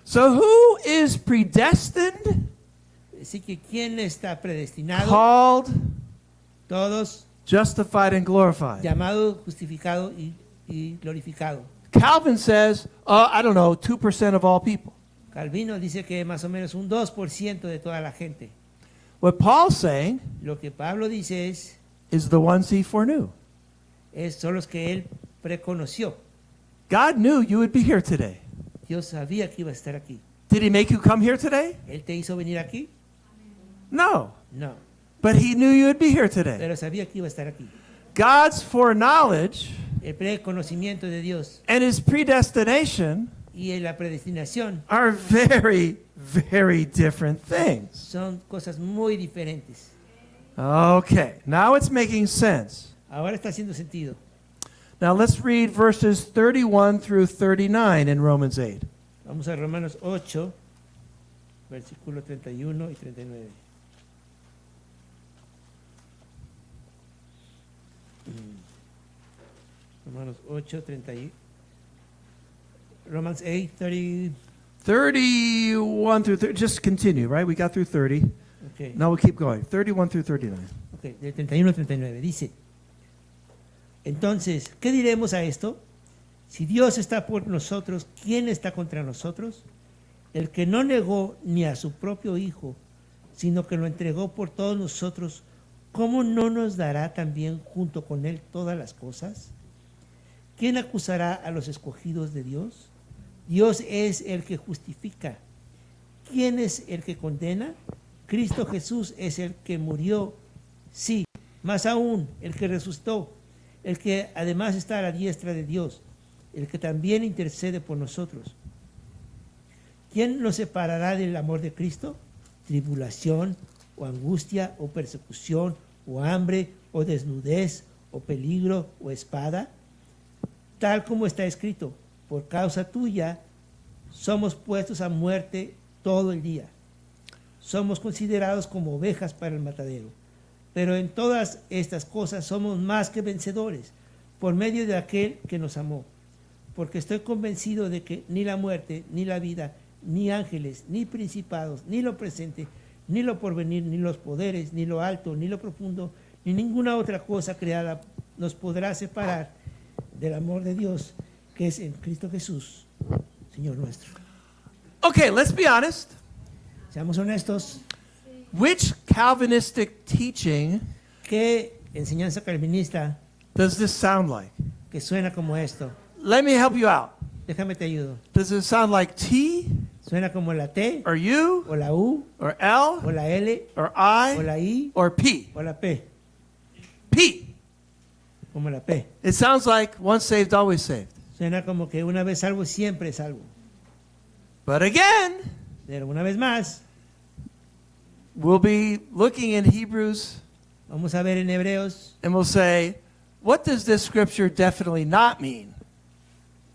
So who is predestined,
Así que ¿quién está predestinado?
called,
Todos,
justified, and glorified?
llamado, justificado y glorificado.
Calvin says, I don't know, 2% of all people.
Calvino dice que más o menos un 2% de toda la gente.
What Paul's saying
Lo que Pablo dice
is the ones he foreknew.
son los que él preconoció.
God knew you would be here today.
Dios sabía que iba a estar aquí.
Did he make you come here today?
¿Él te hizo venir aquí?
No.
No,
But he knew you would be here today.
pero sabía que iba a estar aquí.
God's foreknowledge
El preconocimiento de Dios
and his predestination
y la predestinación
are very, very different things.
son cosas muy diferentes.
Okay, now it's making sense.
Ahora está haciendo sentido.
Now let's read verses 31 through 39 in Romans 8.
Vamos a Romanos 8, versículo 31 y 39. Romanos 8, 30. Romans 8, 30.
31 through 30, just continue, right? We got through 30.
Okay.
Now we'll keep going. 31 through 39.
Ok, del 31 al 39. Dice, entonces, ¿qué diremos a esto? Si Dios está por nosotros, ¿quién está contra nosotros? El que no negó ni a su propio Hijo, sino que lo entregó por todos nosotros, ¿cómo no nos dará también junto con Él todas las cosas? ¿Quién acusará a los escogidos de Dios? Dios es el que justifica. ¿Quién es el que condena? Cristo Jesús es el que murió, sí, más aún, el que resucitó, el que además está a la diestra de Dios, el que también intercede por nosotros. ¿Quién nos separará del amor de Cristo? ¿Tribulación, o angustia, o persecución, o hambre, o desnudez, o peligro, o espada? Tal como está escrito, por causa tuya somos puestos a muerte todo el día. Somos considerados como ovejas para el matadero. Pero en todas estas cosas somos más que vencedores, por medio de aquel que nos amó. Porque estoy convencido de que ni la muerte, ni la vida, ni ángeles, ni principados, ni lo presente, ni lo porvenir, ni los poderes, ni lo alto, ni lo profundo, ni ninguna otra cosa creada nos podrá separar del amor de Dios que es en Cristo Jesús, Señor nuestro.
Okay, let's be honest.
Seamos honestos,
Which Calvinistic teaching
¿qué enseñanza calvinista
does this sound like?
que suena como esto?
Let me help you out.
Déjame te ayudo.
Does it sound like T
¿Suena como la T,
or U
o la U,
or
o
L
la L,
or
o
I
la I,
or P?
o la P?
P.
Como la P.
It sounds like once saved, always saved.
Suena como que una vez salvo, siempre salvo.
But again,
Pero una vez más,
we'll be looking in Hebrews
vamos a ver en Hebreos
and we'll say, what does this scripture definitely not mean?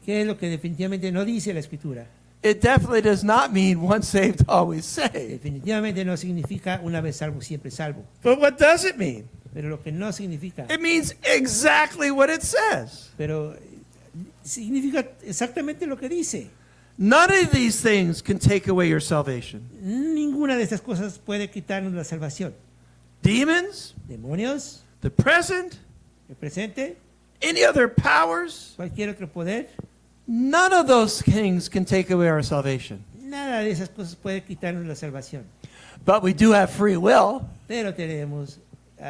qué es lo que definitivamente no dice la Escritura.
It definitely does not mean once saved, always saved.
Definitivamente no significa una vez salvo, siempre salvo.
But what does it mean?
Pero lo que no significa,
It means exactly what it says.
pero significa exactamente lo que dice.
None of these things can take away your salvation.
Ninguna de estas cosas puede quitarnos la salvación.
Demons,
Demonios,
the present,
el presente,
any other powers,
cualquier otro poder,
none of those things can take away our salvation.
nada de esas cosas puede quitarnos la salvación.
But we do have free will,
Pero tenemos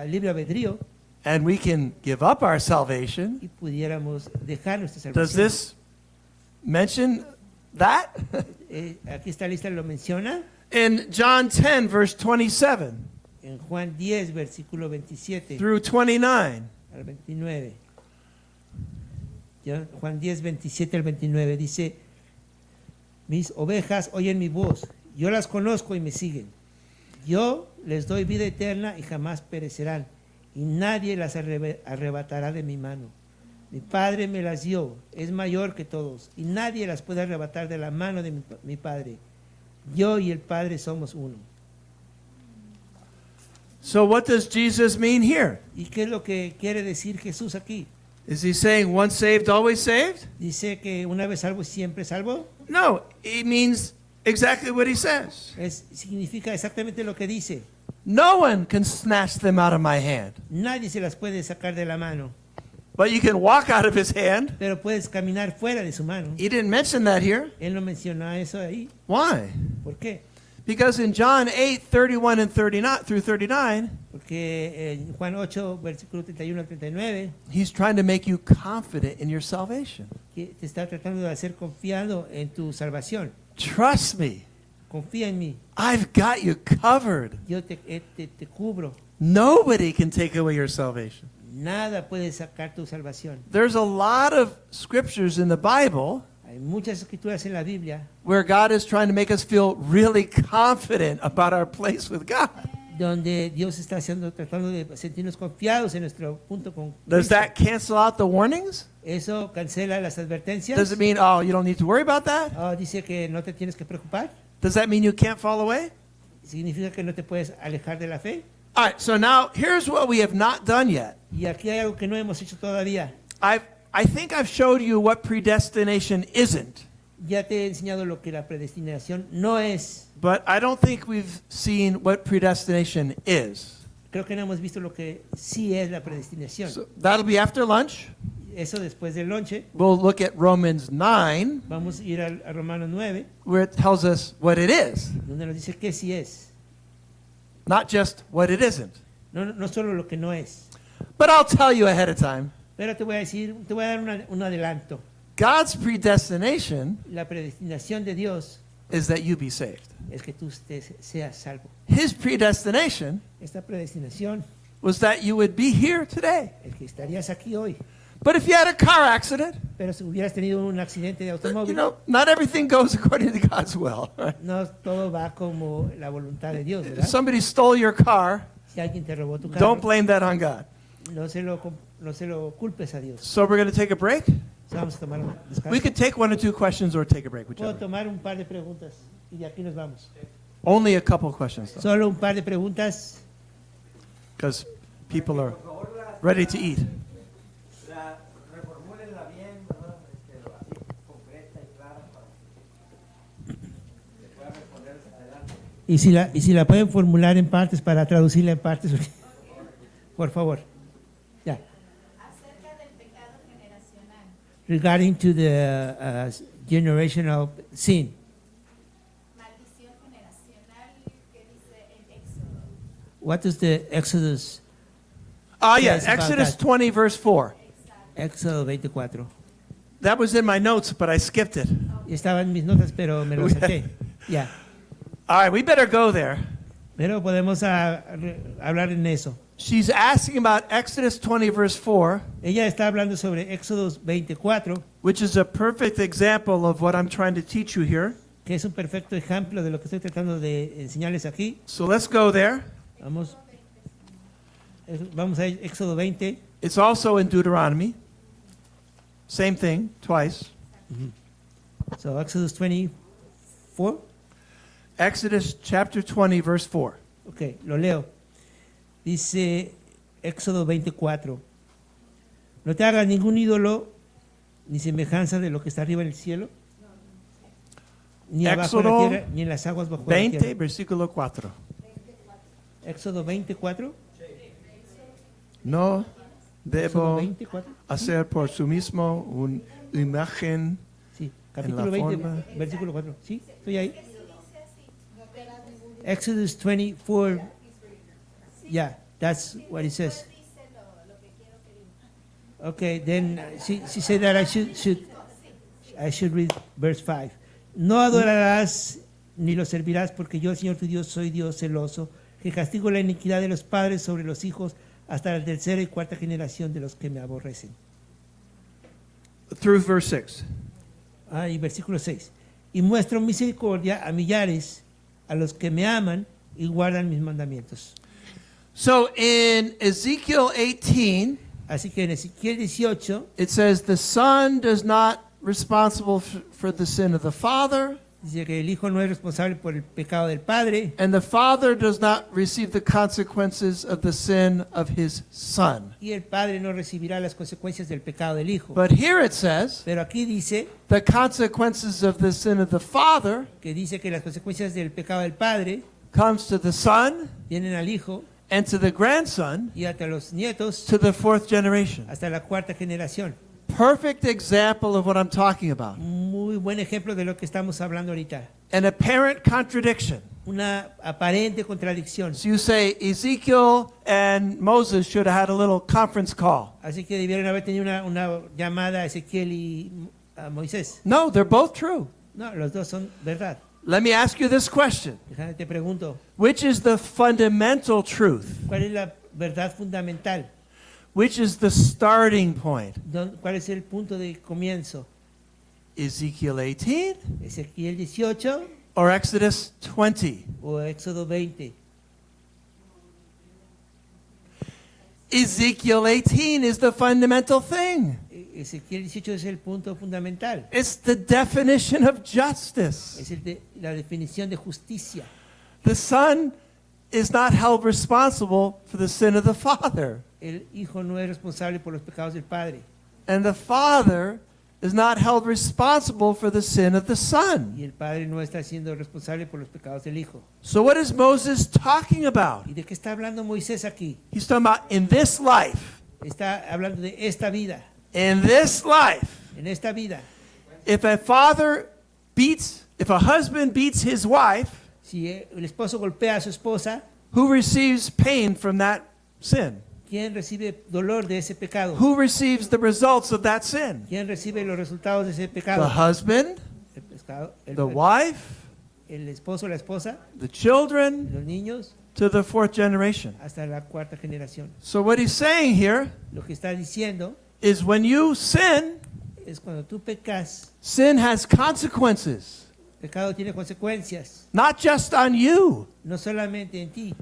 libre albedrío
and we can give up our salvation.
y pudiéramos dejar nuestra
Does
salvación.
this mention that?
Aquí esta lista lo menciona
In John 10, verse 27
en Juan 10, versículo 27
through 29.
al 29. Juan 10, 27 al 29 dice, mis ovejas oyen mi voz, yo las conozco y me siguen. Yo les doy vida eterna y jamás perecerán, y nadie las arrebatará de mi mano. Mi Padre me las dio, es mayor que todos, y nadie las puede arrebatar de la mano de mi Padre. Yo y el Padre somos uno.
So what does Jesus mean here?
¿Y qué es lo que quiere decir Jesús aquí?
Is he saying once saved, always saved?
Dice que una vez salvo, siempre salvo.
No, he means exactly what he says.
Significa exactamente lo que dice.
No one can snatch them out of my hand.
Nadie se las puede sacar de la mano,
But you can walk out of his hand.
pero puedes caminar fuera de su mano.
He didn't mention that here.
Él no menciona eso ahí.
Why?
¿Por qué?
Because in John 8, 31 and 39 through 39,
Porque que en Juan 8, versículo 31 al 39,
He's trying to make you confident in your salvation.
que te está tratando de hacer confiado en tu salvación.
Trust me.
Confía en mí,
I've got you covered.
yo te cubro.
Nobody can take away your salvation.
Nada puede sacar tu salvación.
There's a lot of scriptures in the Bible
Hay muchas escrituras en la Biblia
where God is trying to make us feel really confident about our place with God.
donde Dios está tratando de sentirnos confiados en nuestro punto con
Does
Cristo.
that cancel out the warnings?
Eso cancela las advertencias.
Does it mean, oh, you don't need to worry about that?
Dice que no te tienes que preocupar.
Does that mean you can't fall away?
Significa que no te puedes alejar de la fe.
All right, so now here's what we have not done yet.
Y aquí hay algo que no hemos hecho todavía.
I think I've showed you what predestination isn't,
Ya te he enseñado lo que la predestinación no es.
but I don't think we've seen what predestination is.
Creo que no hemos visto lo que sí es la predestinación.
So that'll be after lunch.
Eso después del lonche.
We'll look at Romans 9,
Vamos a ir a Romanos 9,
where it tells us what it is,
donde nos dice que sí es.
not just what it isn't.
No solo lo que no es.
But I'll tell you ahead of time,
Pero te voy a decir, te voy a dar un adelanto.
God's predestination
La predestinación de Dios
is that you be saved.
es que tú seas salvo.
His predestination
Esta predestinación
was that you would be here today.
es que estarías aquí hoy.
But if you had a car accident,
Pero si hubieras tenido un accidente de
you
automóvil,
know, not everything goes according to God's will. Right?
no todo va como la voluntad de Dios,
If
¿verdad?
somebody stole your car,
Si alguien te robó tu
don't
carro,
blame that on God.
no se lo culpes a Dios.
So we're going to take a break.
Vamos a tomar un descanso.
We could take one or two questions or take a break,
Puedo
whichever.
tomar un par de preguntas y de aquí nos vamos.
Only a couple questions, though,
Solo un par de preguntas.
because people are ready to eat.
Reformúlenla bien, ¿verdad? Así concreta y clara para que pueda responder adelante.
Y si la pueden formular en partes para traducirla en partes, por favor. Ya.
Acerca del pecado generacional.
Regarding to the generational sin.
Maldición generacional que dice en Éxodo.
What does the Exodus,
Yeah,
Yes, about
Exodus
that.
20, verse 4.
Éxodo 24?
That was in my notes, but I skipped it.
Y estaba en mis notas, pero me lo saqué. Ya.
All right, we better go there.
Pero podemos hablar en eso.
She's asking about Exodus 20, verse 4,
Ella está hablando sobre Éxodo 24,
which is a perfect example of what I'm trying to teach you here.
que es un perfecto ejemplo de lo que estoy tratando de enseñarles aquí.
So let's go there.
Vamos a Éxodo 20.
It's also in Deuteronomy. Same thing, twice.
So Exodus 24.
Exodus chapter 20, verse 4.
Ok, lo leo. Dice Éxodo 24. No te hagas ningún ídolo ni semejanza de lo que está arriba en el cielo, ni abajo en la
Éxodo
tierra, ni en las aguas bajo la
20,
tierra.
versículo 4.
Éxodo 24.
No
Éxodo
debo
24.
hacer por sí mismo una imagen.
Sí, capítulo
la
20,
forma.
versículo 4. Sí, estoy ahí. Exodus 24. Yeah, that's what it says.
Dice lo que quiero que diga.
Okay, then she said that I should read verse 5. No adorarás ni lo servirás, porque yo, Señor tu Dios, soy Dios celoso, que castigo la iniquidad de los padres sobre los hijos hasta la tercera y cuarta generación de los que me aborrecen.
Through verse 6.
Y versículo 6. Y muestro misericordia a millares, a los que me aman y guardan mis mandamientos.
So in Ezekiel 18,
Así que en Ezequiel 18
it says the son does not responsible for the sin of the father,
dice que el hijo no es responsable por el pecado del padre,
and the father does not receive the consequences of the sin of his son.
y el padre no recibirá las consecuencias del pecado del hijo.
But here it says
Pero aquí dice
the consequences of the sin of the father
que las consecuencias del pecado del padre
comes to the son
vienen al hijo
and to the grandson
y hasta los nietos
to the fourth generation.
hasta la cuarta generación.
Perfect example of what I'm talking about.
Muy buen ejemplo de lo que estamos hablando ahorita.
An apparent contradiction.
una aparente contradicción.
So you say Ezekiel and Moses should have had a little conference call.
Así que debieron haber tenido una llamada a Ezequiel y a Moisés.
No, they're both true.
No, los dos son verdad.
Let me ask you this question.
Déjame te pregunto,
Which is the fundamental truth?
¿cuál es la verdad fundamental?
Which is the starting point?
¿Cuál es el punto de comienzo?
Ezekiel 18
¿Ezequiel 18
or Exodus 20?
o Éxodo 20?
Ezekiel 18 is the fundamental thing.
Ezequiel 18 es el punto fundamental.
It's the definition of justice.
Es la definición de justicia.
The son is not held responsible for the sin of the father.
El hijo no es responsable por los pecados del padre.
And the father is not held responsible for the sin of the son.
Y el padre no está siendo responsable por los pecados del hijo.
So what is Moses talking about?
¿Y de qué está hablando Moisés aquí?
He's talking about in this life.
Está hablando de esta vida.
In this life.
En esta vida.
If a husband beats his wife,
Si el esposo golpea a su esposa,
who receives pain from that sin?
¿quién recibe dolor de ese pecado?
Who receives the results of that sin?
¿Quién recibe los resultados de ese
The
pecado?
husband,
El, pescado,
the wife,
el esposo, la esposa,
the children,
los niños,
to the fourth generation.
hasta la cuarta generación.
So what he's saying here
Lo que está diciendo
is when you sin,
es cuando tú pecas,
sin has consequences,
el pecado tiene consecuencias,
not just on you.
no solamente en ti.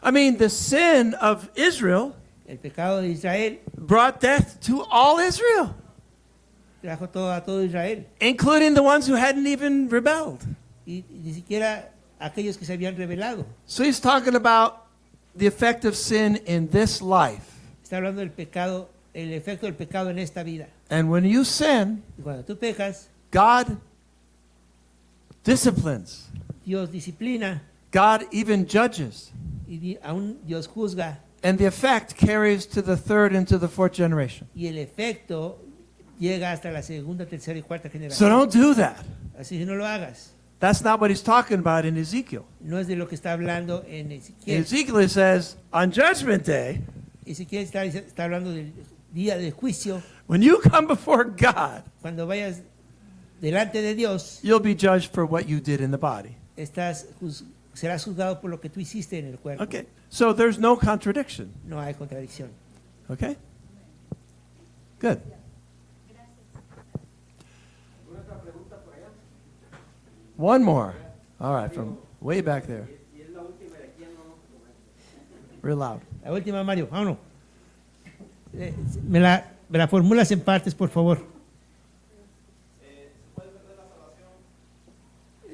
I mean, the sin of Israel
El pecado de Israel
brought death to all Israel,
trajo a todo Israel,
including the ones who hadn't even rebelled.
y ni siquiera aquellos que se habían rebelado.
So he's talking about the effect of sin in this life.
Está hablando del pecado, el efecto del pecado en esta vida.
And when you sin,
Y cuando tú pecas,
God disciplines.
Dios disciplina
God even judges.
y aún Dios juzga.
And the effect carries to the third and to the fourth generation.
Y el efecto llega hasta la segunda, tercera y cuarta
So
generación.
don't do that.
Así que no lo hagas.
That's not what he's talking about in Ezekiel.
No es de lo que está hablando en
In
Ezequiel.
Ezekiel it says, on Judgment Day,
Ezequiel está hablando del día del juicio.
when you come before God,
Cuando vayas delante de Dios,
you'll be judged for what you did in the body.
serás juzgado por lo que tú hiciste en el cuerpo.
Okay? So there's no contradiction.
No hay contradicción.
Okay? Good. One more. All right, from way back there. Real loud.
La última, Mario, vámonos. Me la formulas en partes, por favor.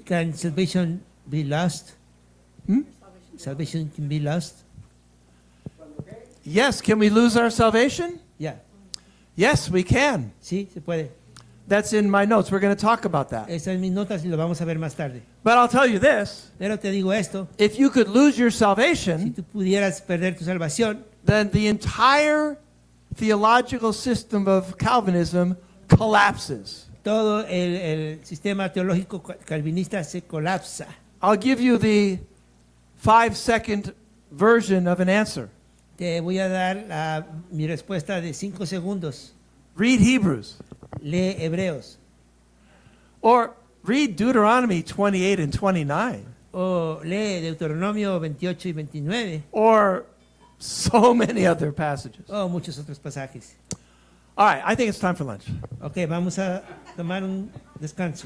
Can salvation be lost?
Hmm?
Salvation can be lost?
Yes, can we lose our salvation?
Ya,
Yes, we can.
sí, se puede.
That's in my notes. We're going to talk about that.
Esas son mis notas y lo vamos a ver más tarde.
But I'll tell you this.
Pero te digo esto,
If you could lose your
si
salvation,
tú pudieras perder tu salvación,
then the entire theological system of Calvinism collapses.
todo el sistema teológico calvinista se colapsa.
I'll give you the 5-second version of an answer.
Te voy a dar mi respuesta de 5 segundos.
Read Hebrews
Lee Hebreos
or read Deuteronomy 28 and 29
o lee Deuteronomio 28 y 29
or so many other passages.
o muchos otros pasajes.
All right, I think it's time for lunch.
Ok, vamos a tomar un descanso.